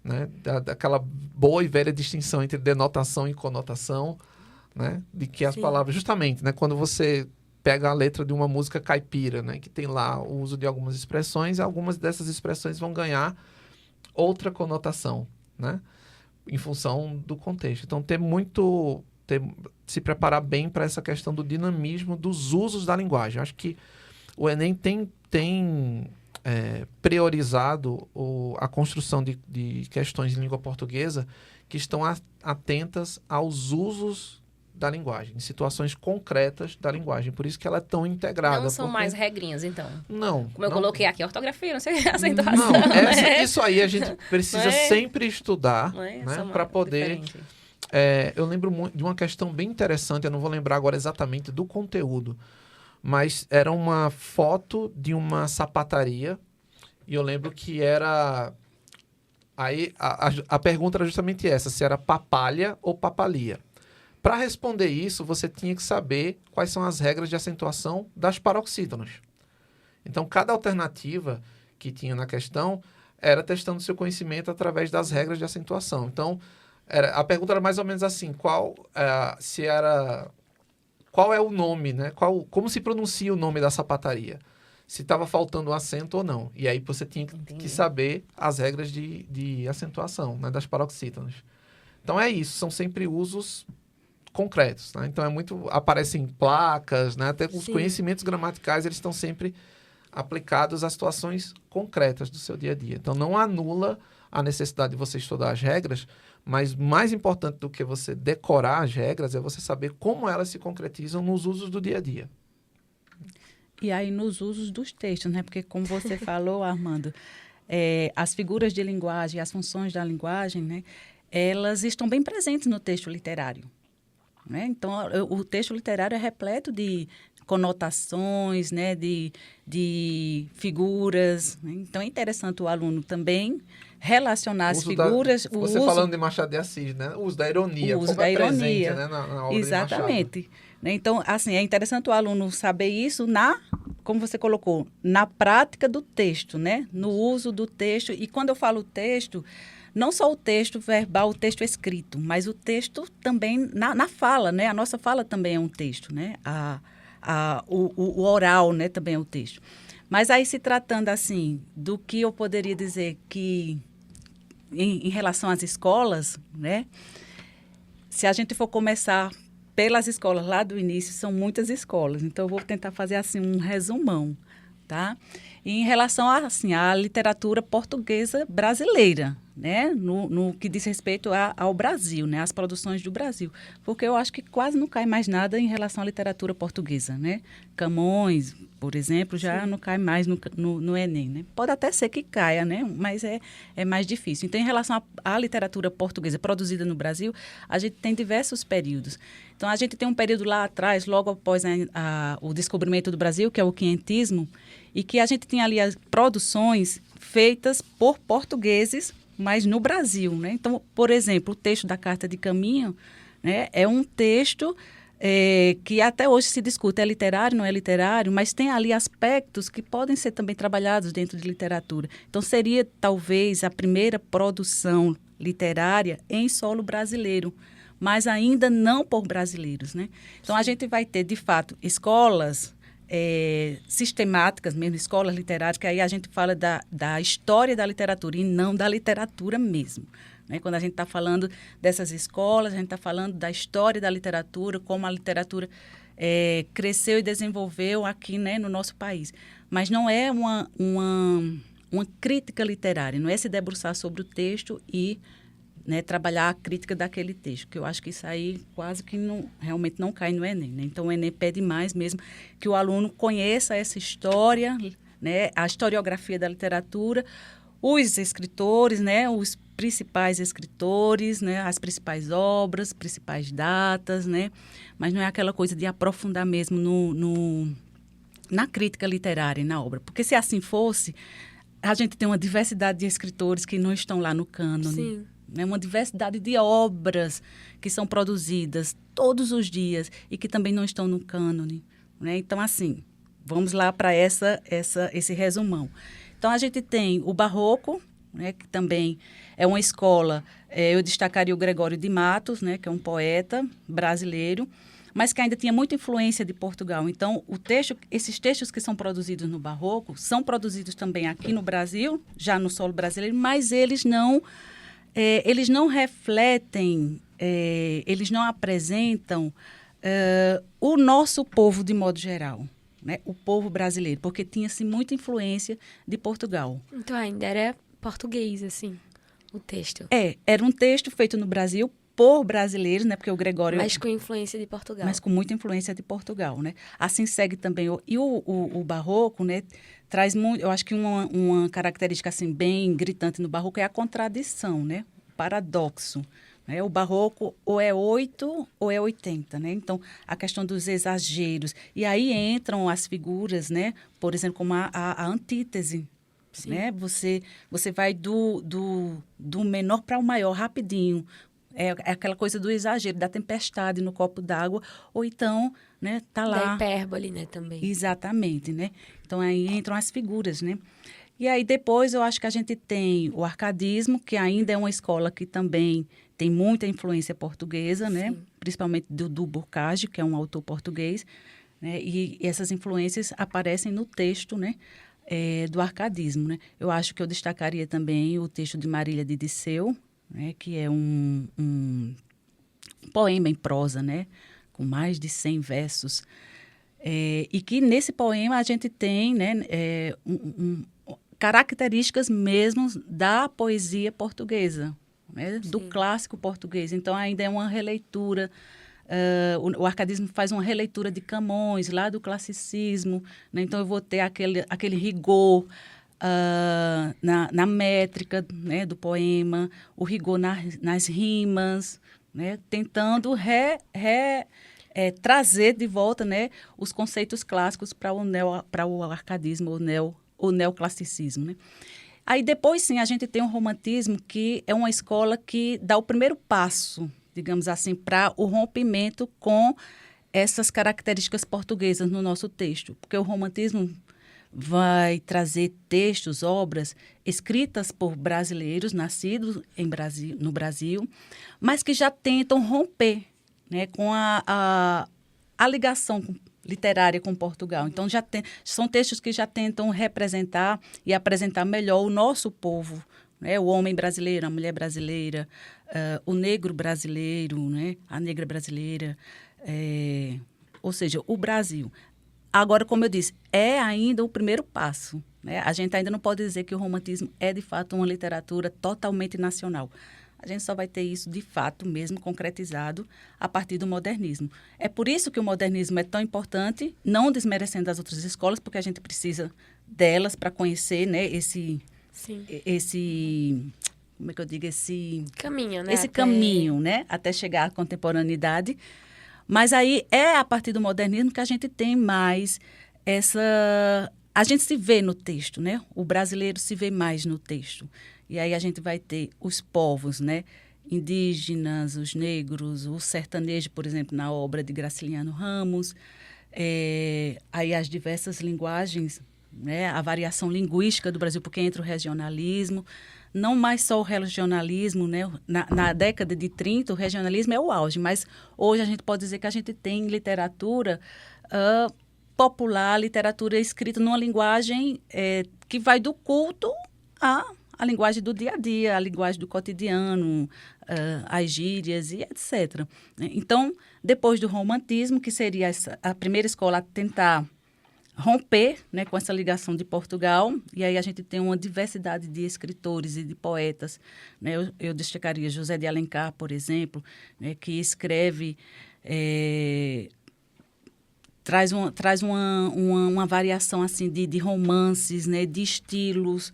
né? Daquela boa e velha distinção entre denotação e conotação, né? De que as palavras, justamente, né? Quando você pega a letra de uma música caipira, né? Que tem lá o uso de algumas expressões, algumas dessas expressões vão ganhar outra conotação, né? Em função do contexto. Então, se preparar bem para essa questão do dinamismo dos usos da linguagem. Acho que o Enem tem priorizado a construção de questões de língua portuguesa que estão atentas aos usos da linguagem, em situações concretas da linguagem. Por isso que ela é tão integrada. Não são mais regrinhas, então? Não. Como eu coloquei aqui, ortografia, não sei a acentuação. Não, isso aí a gente precisa sempre estudar, né, para poder... eu lembro muito de uma questão bem interessante, eu não vou lembrar agora exatamente do conteúdo, mas era uma foto de uma sapataria e eu lembro que era... Aí a pergunta era justamente essa, se era papalha ou papalia. Para responder isso, você tinha que saber quais são as regras de acentuação das paroxítonas. Então, cada alternativa que tinha na questão era testando seu conhecimento através das regras de acentuação. Então, a pergunta era mais ou menos assim, qual é o nome, né? Como se pronuncia o nome da sapataria? Se estava faltando um acento ou não. E aí você tinha que saber as regras de acentuação, né, das paroxítonas. Então é isso, são sempre usos concretos, né? Então aparecem placas, né? Até os conhecimentos gramaticais, eles estão sempre aplicados a situações concretas do seu dia a dia. Então não anula a necessidade de você estudar as regras, mas mais importante do que você decorar as regras é você saber como elas se concretizam nos usos do dia a dia. E aí nos usos dos textos, né? Porque como você falou, Armando, as figuras de linguagem, as funções da linguagem, né? Elas estão bem presentes no texto literário, né? Então, o texto literário é repleto de conotações, né? De figuras, né? Então, é interessante o aluno também relacionar as figuras... falando de Machado de Assis, né? O uso da ironia. O uso da ironia. Presente, né? na obra Exatamente. de Machado. Então, assim, é interessante o aluno saber isso como você colocou, na prática do texto, né? No uso do texto. E quando eu falo texto, não só o texto verbal, o texto escrito, mas o texto também na fala, né? A nossa fala também é um texto, né? O oral, né? Também é um texto. Mas aí, se tratando, assim, do que eu poderia dizer que, em relação às escolas, né? Se a gente for começar pelas escolas lá do início, são muitas escolas. Então, eu vou tentar fazer, assim, um resumão, tá? E em relação à literatura portuguesa brasileira, né? No que diz respeito ao Brasil, né? As produções do Brasil. Porque eu acho que quase não cai mais nada em relação à literatura portuguesa, né? Camões, por exemplo, já não cai mais no Enem, né? Pode até ser que caia, né? Mas é mais difícil. Então, em relação à literatura portuguesa produzida no Brasil, a gente tem diversos períodos. Então, a gente tem um período lá atrás, logo após o descobrimento do Brasil, que é o quinhentismo, e que a gente tem ali as produções feitas por portugueses, mas no Brasil, né? Então, por exemplo, o texto da Carta de Caminho, né, é um texto que até hoje se discute, é literário, não é literário, mas tem ali aspectos que podem ser também trabalhados dentro de literatura. Então, seria talvez a primeira produção literária em solo brasileiro, mas ainda não por brasileiros, né? Então, a gente vai ter, de fato, escolas sistemáticas, mesmo escolas literárias, que aí a gente fala da história da literatura e não da literatura mesmo, né? Quando a gente está falando dessas escolas, a gente está falando da história da literatura, como a literatura cresceu e desenvolveu aqui, né, no nosso país. Mas não é uma crítica literária, não é se debruçar sobre o texto e, né, trabalhar a crítica daquele texto, que eu acho que isso aí quase que realmente não cai no Enem, né? Então, o Enem pede mais mesmo que o aluno conheça essa história, né, a historiografia da literatura, os escritores, né, os principais escritores, né, as principais obras, principais datas, né? Mas não é aquela coisa de aprofundar mesmo na crítica literária, na obra. Porque se assim fosse, a gente tem uma diversidade de escritores que não estão lá no cânone. Sim. Né, uma diversidade de obras que são produzidas todos os dias e que também não estão no cânone, né? Então, assim, vamos lá para esse resumão. Então, a gente tem o Barroco, né, que também é uma escola, eu destacaria o Gregório de Matos, né, que é um poeta brasileiro, mas que ainda tinha muita influência de Portugal. Então, esses textos que são produzidos no Barroco são produzidos também aqui no Brasil, já no solo brasileiro, mas eles não refletem, eles não apresentam o nosso povo de modo geral, né? O povo brasileiro, porque tinha-se muita influência de Portugal. Então ainda era português, assim, o texto. Era um texto feito no Brasil por brasileiros, né? Porque o Gregório... Mas com influência de Portugal. Mas com muita influência de Portugal, né? Assim segue também... o Barroco, né? Traz muito... Eu acho que uma característica, assim, bem gritante no Barroco é a contradição, né? O paradoxo. Né? O Barroco ou é 8 ou é 80, né? Então, a questão dos exageros. E aí entram as figuras, né? Por exemplo, como a antítese. Sim. Né? Você vai do menor para o maior rapidinho. É aquela coisa do exagero, da tempestade no copo d'água, ou então, né, tá lá. Da hipérbole, né, também. Exatamente, né? Então, aí entram as figuras, né? E aí, depois, eu acho que a gente tem o arcadismo, que ainda é uma escola que também tem muita influência portuguesa, né? Principalmente do Bocage, que é um autor português, né? E essas influências aparecem no texto, né? Do arcadismo, né? Eu acho que eu destacaria também o texto de Marília de Disseu, né? Que é um poema em prosa, né? Com mais de 100 versos. E que nesse poema a gente tem, né? Características mesmo da poesia portuguesa, né? Do clássico português. Então, ainda é uma releitura. O arcadismo faz uma releitura de Camões, lá do classicismo, né? Então eu vou ter aquele rigor na métrica, né, do poema, o rigor nas rimas, né? Tentando trazer de volta, né, os conceitos clássicos para o arcadismo ou neoclassicismo, né? Aí depois, sim, a gente tem o romantismo, que é uma escola que dá o primeiro passo, digamos assim, para o rompimento com essas características portuguesas no nosso texto. Porque o romantismo vai trazer textos, obras escritas por brasileiros, nascidos no Brasil, mas que já tentam romper, né, com a ligação literária com Portugal. Então, são textos que já tentam representar e apresentar melhor o nosso povo, né? O homem brasileiro, a mulher brasileira, o negro brasileiro, né? A negra brasileira, ou seja, o Brasil. Agora, como eu disse, é ainda o primeiro passo, né? A gente ainda não pode dizer que o romantismo é, de fato, uma literatura totalmente nacional. A gente só vai ter isso, de fato, mesmo concretizado a partir do modernismo. É por isso que o modernismo é tão importante, não desmerecendo as outras escolas, porque a gente precisa delas para conhecer, né, esse como é que eu digo, esse caminho, né? Esse caminho, né, até chegar à contemporaneidade. Mas aí é a partir do modernismo que a gente tem mais a gente se vê no texto, né? O brasileiro se vê mais no texto. E aí a gente vai ter os povos, né? Indígenas, os negros, o sertanejo, por exemplo, na obra de Graciliano Ramos. Aí as diversas linguagens, né? A variação linguística do Brasil, porque entra o regionalismo. Não mais só o regionalismo, né? Na década de 30, o regionalismo é o auge, mas hoje a gente pode dizer que a gente tem literatura popular, literatura escrita numa linguagem que vai do culto a linguagem do dia a dia, a linguagem do cotidiano, as gírias e etc. Então, depois do romantismo, que seria a primeira escola a tentar romper, né, com essa ligação de Portugal, e aí a gente tem uma diversidade de escritores e de poetas, né? Eu destacaria José de Alencar, por exemplo, né, que escreve... traz uma variação assim de romances, né, de estilos,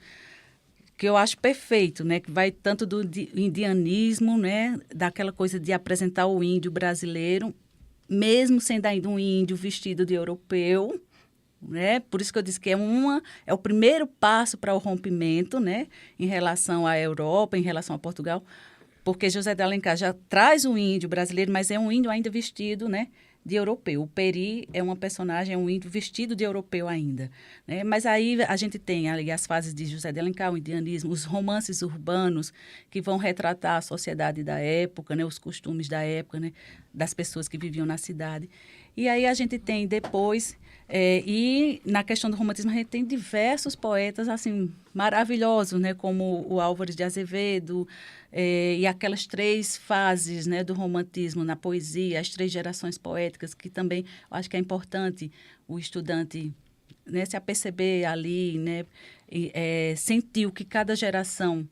que eu acho perfeito, né, que vai tanto do indianismo, né, daquela coisa de apresentar o índio brasileiro, mesmo sendo ainda um índio vestido de europeu, né? Por isso que eu disse que é o primeiro passo para o rompimento, né, em relação à Europa, em relação a Portugal, porque José de Alencar já traz o índio brasileiro, mas é um índio ainda vestido, né, de europeu. O Peri é uma personagem, é um índio vestido de europeu ainda, né? Mas aí a gente tem ali as fases de José de Alencar, o indianismo, os romances urbanos que vão retratar a sociedade da época, né? Os costumes da época, né? Das pessoas que viviam na cidade. E aí a gente tem depois, e na questão do romantismo, a gente tem diversos poetas assim maravilhosos, né? Como o Álvares de Azevedo, e aquelas 3 fases, né, do romantismo na poesia, as 3 gerações poéticas, que também eu acho que é importante o estudante, né, se aperceber ali, né, sentir o que cada geração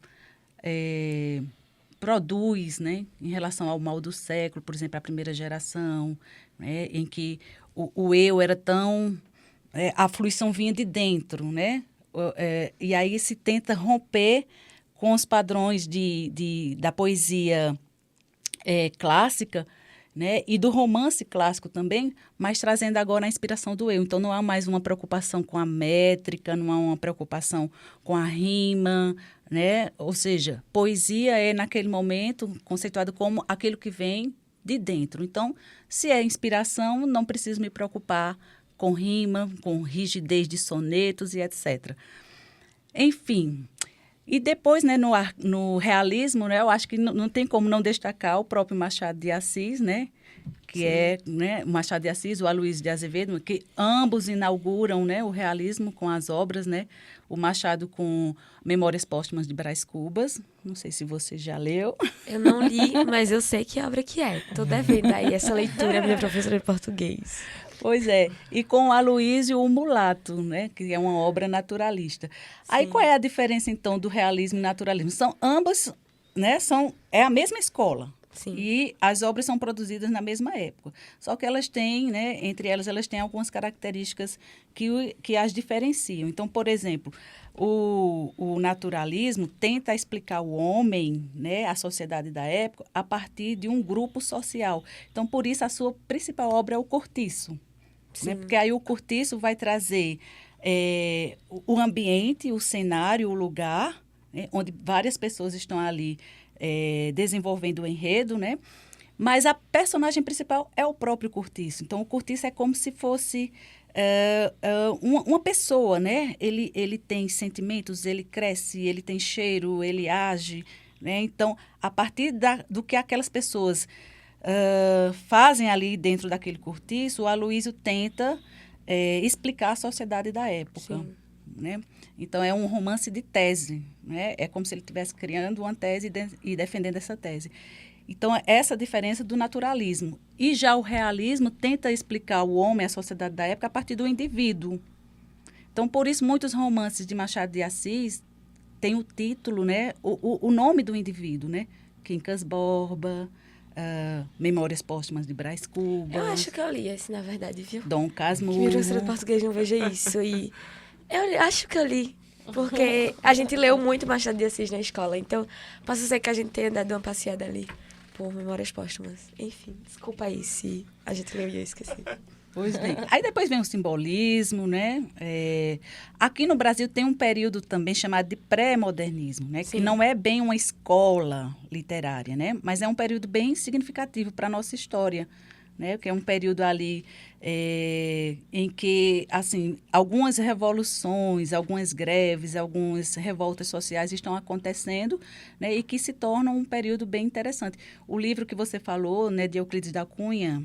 produz, né, em relação ao mal do século, por exemplo, a primeira geração, né, em que o eu era tão... a fruição vinha de dentro, né? E aí se tenta romper com os padrões da poesia clássica, né? E do romance clássico também, mas trazendo agora a inspiração do eu. Então, não há mais uma preocupação com a métrica, não há uma preocupação com a rima, né? Ou seja, poesia é, naquele momento, conceituado como aquilo que vem de dentro. Então, se é inspiração, não preciso me preocupar com rima, com rigidez de sonetos e etc. Enfim, e depois, né, no realismo, né, eu acho que não tem como não destacar o próprio Machado de Assis, né, que Sim. é, né, o Machado de Assis, o Aloysio de Azevedo, que ambos inauguram, né, o realismo com as obras, né, o Machado com Memórias Póstumas de Brás Cubas, não sei se você já leu. Eu não li, mas eu sei que obra que é. Estou devendo aí essa leitura, minha professora de português. Pois é, e com o Aloysio o Mulato, né, que é uma obra naturalista. Sim. Aí qual é a diferença, então, do realismo e naturalismo? São ambos, né, é a mesma escola. Sim. E as obras são produzidas na mesma época. Só que elas têm, né, entre elas têm algumas características que as diferenciam. Então, por exemplo, o naturalismo tenta explicar o homem, né, a sociedade da época, a partir de um grupo social. Então, por isso, a sua principal obra é o Cortiço. Né? Porque aí o Cortiço vai trazer o ambiente, o cenário, o lugar, né, onde várias pessoas estão ali desenvolvendo o enredo, né? Mas a personagem principal é o próprio Cortiço. Então, o Cortiço é como se fosse uma pessoa, né? Ele tem sentimentos, ele cresce, ele tem cheiro, ele age, né? Então, a partir do que aquelas pessoas fazem ali dentro daquele Cortiço, o Aloysio tenta explicar a sociedade da época. Sim. Né? Então, é um romance de tese, né? É como se ele estivesse criando uma tese e defendendo essa tese. Então, essa diferença do naturalismo. E já o realismo tenta explicar o homem, a sociedade da época, a partir do indivíduo. Então, por isso, muitos romances de Machado de Assis têm o título, né? O nome do indivíduo, né? Quincas Borba, Memórias Póstumas de Brás Cubas. Eu acho que eu li esse, na verdade, viu? Dom Casmurro. Que minha professora de português não veja isso. E eu acho que eu li, porque a gente leu muito Machado de Assis na escola. Então, posso ser que a gente tenha dado uma passeada ali por Memórias Póstumas. Enfim, desculpa aí se a gente leu e eu esqueci. Pois bem. Aí depois vem o simbolismo, né? Aqui no Brasil tem um período também chamado de pré-modernismo, né? Sim. Que não é bem uma escola literária, né? Mas é um período bem significativo para a nossa história, né? Que é um período ali em que, assim, algumas revoluções, algumas greves, algumas revoltas sociais estão acontecendo, né? E que se tornam um período bem interessante. O livro que você falou, né, de Euclides da Cunha,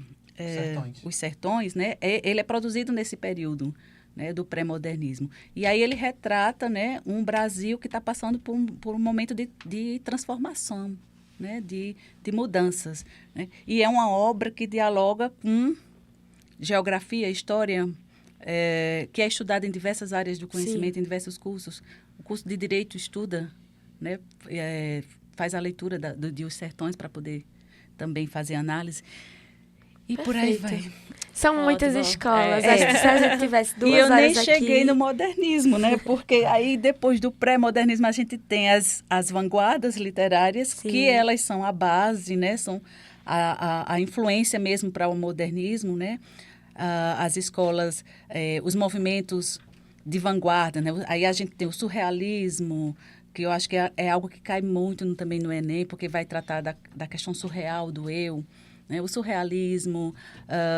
Os Sertões, né? Ele é produzido nesse período, né, do pré-modernismo. E aí ele retrata, né, um Brasil que está passando por um momento de transformação, né, de mudanças. Né? E é uma obra que dialoga com geografia, história, que é estudada em diversas áreas do conhecimento, Sim. em diversos cursos. O curso de Direito estuda, né, faz a leitura de Os Sertões para poder também fazer análise. E Perfeito. Por aí vai. São muitas escolas. Acho que se a gente tivesse 2 horas aqui... E eu nem cheguei no modernismo, né? Porque aí, depois do pré-modernismo, a gente tem as vanguardas literárias, Sim. que elas são a base, né? São a influência mesmo para o modernismo, né? As escolas, os movimentos de vanguarda, né? Aí a gente tem o surrealismo, que eu acho que é algo que cai muito também no Enem, porque vai tratar da questão surreal do eu, né? O surrealismo,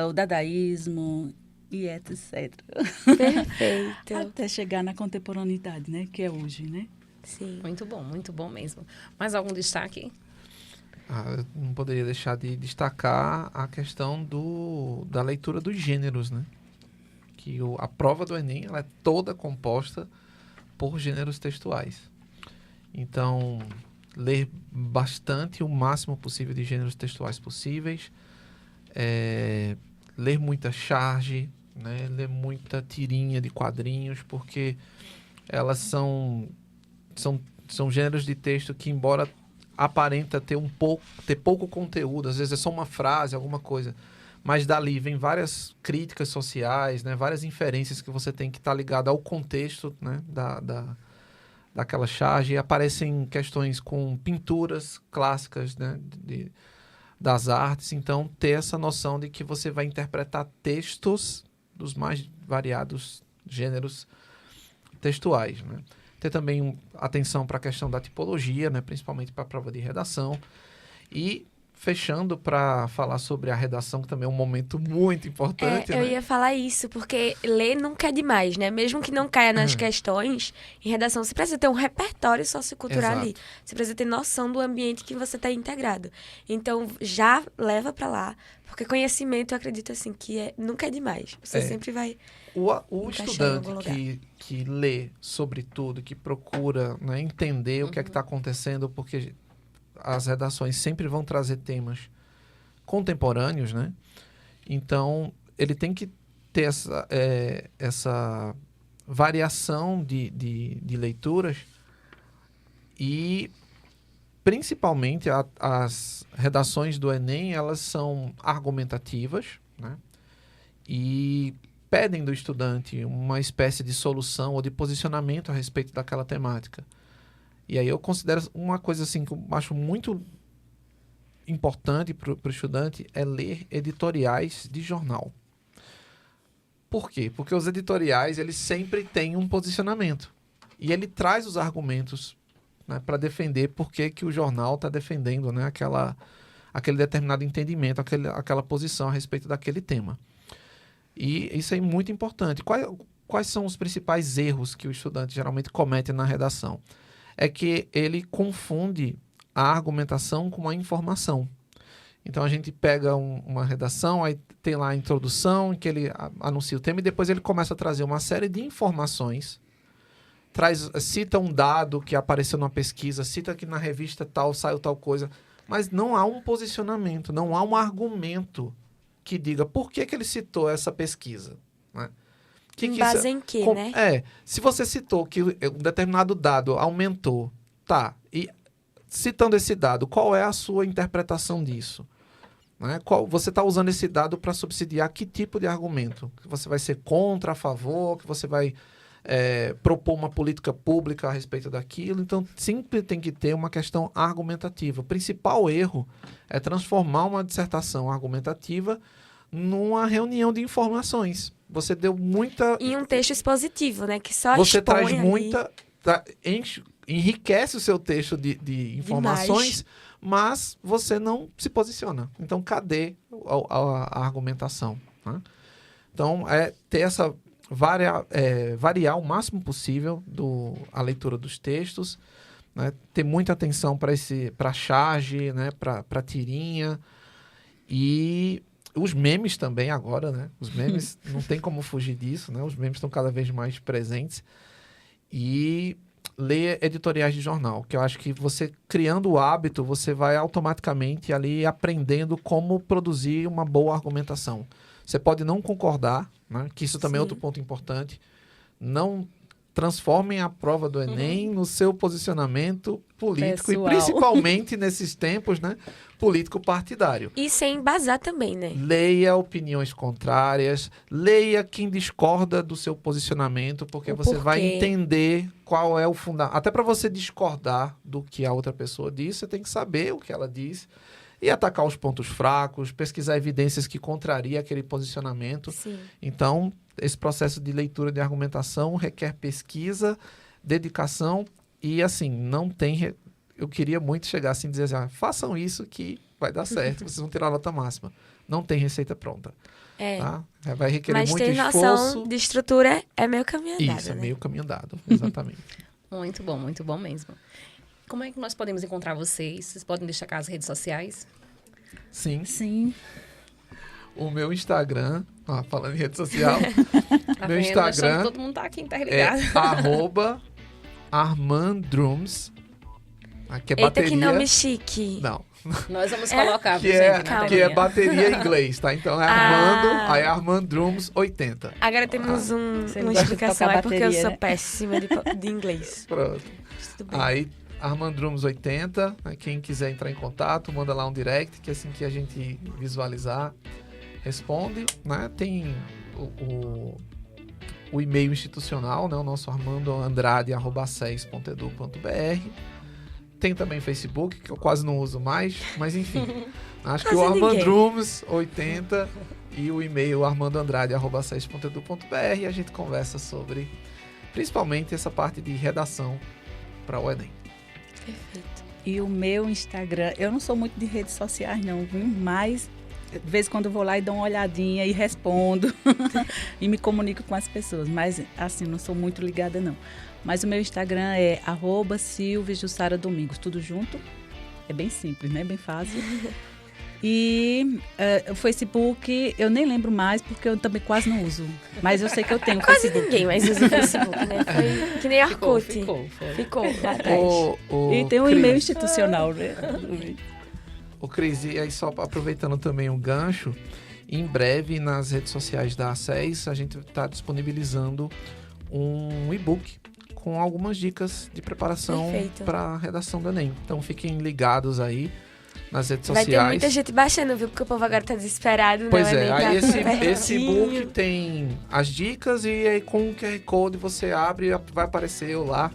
o dadaísmo e etc. Perfeito. Até chegar na contemporaneidade, né? Que é hoje, né? Sim. Muito bom mesmo. Mais algum destaque? Eu não poderia deixar de destacar a questão da leitura dos gêneros, né? Que a prova do Enem ela é toda composta por gêneros textuais. Então, ler bastante, o máximo possível de gêneros textuais possíveis, ler muita charge, né? Ler muita tirinha de quadrinhos, porque elas são gêneros de texto que, embora aparenta ter pouco conteúdo, às vezes é só uma frase, alguma coisa, mas dali vem várias críticas sociais, né? Várias inferências que você tem que estar ligado ao contexto, né? daquela charge, e aparecem questões com pinturas clássicas, né? Das artes, então ter essa noção de que você vai interpretar textos dos mais variados gêneros textuais, né? Ter também atenção para a questão da tipologia, né? Principalmente para a prova de redação. E fechando para falar sobre a redação, que também é um momento muito importante. Eu né? ia falar isso, porque ler nunca é demais, né? Mesmo que não caia nas questões, em redação você precisa ter um repertório sociocultural ali. Você precisa ter noção do ambiente que você está integrado. Então, já leva para lá, porque conhecimento, eu acredito assim, que nunca é demais. Você sempre vai... O estudante que lê sobre tudo, que procura, né, entender o que é que está acontecendo, porque as redações sempre vão trazer temas contemporâneos, né? Então, ele tem que ter essa variação de leituras e, principalmente, as redações do Enem, elas são argumentativas, né? E pedem do estudante uma espécie de solução ou de posicionamento a respeito daquela temática. E aí eu considero uma coisa assim que eu acho muito importante para o estudante é ler editoriais de jornal. Por quê? Porque os editoriais eles sempre têm um posicionamento. E ele traz os argumentos, né, para defender por que o jornal está defendendo, né, aquele determinado entendimento, aquela posição a respeito daquele tema. E isso é muito importante. Quais são os principais erros que o estudante geralmente comete na redação? É que ele confunde a argumentação com a informação. Então, a gente pega uma redação, aí tem lá a introdução, em que ele anuncia o tema, e depois ele começa a trazer uma série de informações, cita um dado que apareceu numa pesquisa, cita que na revista tal saiu tal coisa, mas não há um posicionamento, não há um argumento que diga por que ele citou essa pesquisa, né? Em base em quê, né? Se você citou que um determinado dado aumentou, tá, e citando esse dado, qual é a sua interpretação disso? Né? Você está usando esse dado para subsidiar que tipo de argumento? Que você vai ser contra, a favor, que você vai propor uma política pública a respeito daquilo. Então, sempre tem que ter uma questão argumentativa. O principal erro é transformar uma dissertação argumentativa numa reunião de informações. Você deu muita... Em um texto expositivo, né? Que só você expõe traz muita... enriquece o seu texto de informações, mas você não se posiciona. Então, cadê a argumentação? Né? Então, ter essa... variar o máximo possível a leitura dos textos, né? Ter muita atenção para a charge, né? Para tirinha. E os memes também agora, né? Os memes, não tem como fugir disso, né? Os memes estão cada vez mais presentes. E ler editoriais de jornal, que eu acho que você, criando o hábito, você vai automaticamente ali aprendendo como produzir uma boa argumentação. Você pode não concordar, né? Que isso também é outro ponto importante. Não transformem a prova do Enem no seu posicionamento político, pessoal. E principalmente nesses tempos, né, político-partidário. E sem embasar também, né? Leia opiniões contrárias, leia quem discorda do seu posicionamento, porque você vai entender qual é o fundamento. Até para você discordar do que a outra pessoa disse, você tem que saber o que ela disse e atacar os pontos fracos, pesquisar evidências que contrariam aquele posicionamento. Sim. Então, esse processo de leitura de argumentação requer pesquisa, dedicação e, assim, não tem... eu queria muito chegar assim e dizer assim, façam isso que vai dar certo, vocês vão tirar a nota máxima. Não tem receita pronta. Tá? Vai requerer Mas muito ter esforço. Noção de estrutura é meio caminho andado. Isso, é né? meio caminho andado, exatamente. Muito bom mesmo. Como é que nós podemos encontrar vocês? Vocês podem deixar as redes sociais? Sim. Sim. O meu Instagram, falando em rede social, Tá meu vendo? Instagram Achando que todo mundo tá aqui é interligado. @armanddrums. Aqui é Eita, bateria. que nome chique. Não. Nós vamos colocar, Que viu, é, gente, na que é telinha. bateria em inglês, tá? Então é Armando, aí é Armand Drums 80. Agora temos uma Você gosta de explicação. tocar É porque eu bateria, sou né? péssima de inglês. Pronto. Tudo bem. Aí, Armand Drums 80, quem quiser entrar em contato, manda lá um direct, que assim que a gente visualizar, responde, né? Tem o e-mail institucional, né? O nosso armandoandrade@ses.edu.br. Tem também Facebook, que eu quase não uso mais, mas enfim. Acho que o Quase ninguém. Armandrums 80 e o e-mail armandoandrade@ses.edu.br e a gente conversa sobre, principalmente, essa parte de redação para o Enem. Perfeito. E o meu Instagram, eu não sou muito de redes sociais não, viu? Mas de vez em quando eu vou lá e dou uma olhadinha e respondo e me comunico com as pessoas, mas assim, não sou muito ligada não. Mas o meu Instagram é @SilviaJussaraDomingos, tudo junto. É bem simples, né? Bem fácil. E o Facebook, eu nem lembro mais, porque eu também quase não uso. Mas eu sei que eu tenho o Quase Facebook. ninguém mais usa o Facebook, né? Foi que nem Orkut. Ficou lá atrás. E tem um Cris, e-mail institucional, né? O Cris, e aí só aproveitando também o gancho, em breve nas redes sociais da SES a gente está disponibilizando um e-book com algumas dicas de preparação Perfeito. para a redação do Enem. Então fiquem ligados aí nas redes Vai sociais. ter muita gente baixando, viu? Porque o povo agora tá desesperado. Pois né? é, O Enem aí tá esse pertinho. e-book tem as dicas e aí com o QR Code você abre e vai aparecer eu lá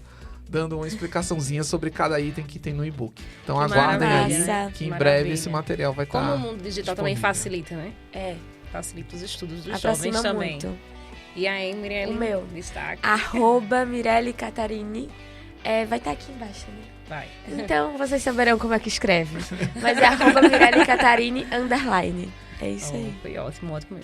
dando uma explicaçãozinha sobre cada item que tem no e-book. Então Que aguardem maravilha. aí que em Que breve maravilha. esse material vai estar Como o mundo digital também disponível. facilita, né? É, Facilita os estudos dos aproxima jovens também. muito. E aí, Mirelle, O meu. destaque. @Mirelle Catarini. Vai estar aqui embaixo, né? Vai. Então vocês saberão como é que escreve. Mas é @Mirelle Catarini _ É isso aí. Foi ótimo, ótimo.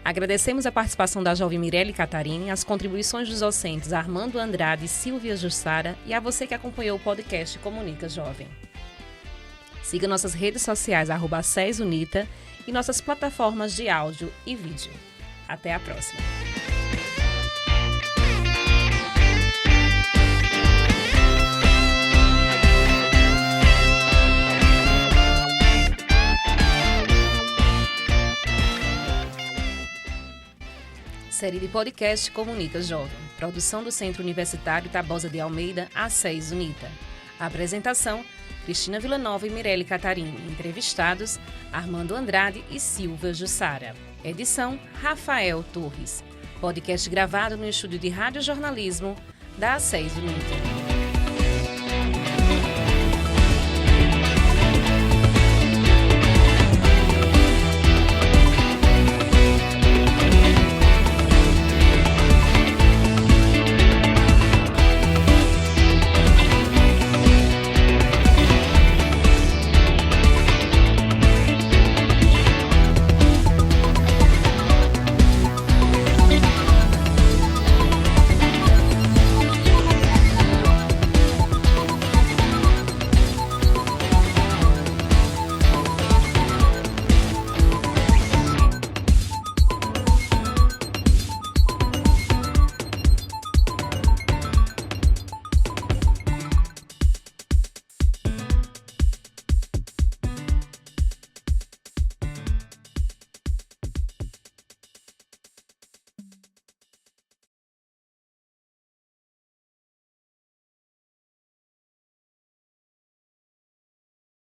Agradecemos a participação da jovem Mirelle Catarini, as contribuições dos docentes Armando Andrade e Silvia Jussara e a você que acompanhou o podcast Comunica Jovem. Siga nossas redes sociais @SESUNITA e nossas plataformas de áudio e vídeo. Até a próxima. Série de podcast Comunica Jovem. Produção do Centro Universitário Tabosa de Almeida, a SES UNITA. Apresentação, Cristina Villanova e Mirelle Catarini. Entrevistados, Armando Andrade e Silvia Jussara. Edição, Rafael Torres. Podcast gravado no estúdio de rádio jornalismo da SES UNITA.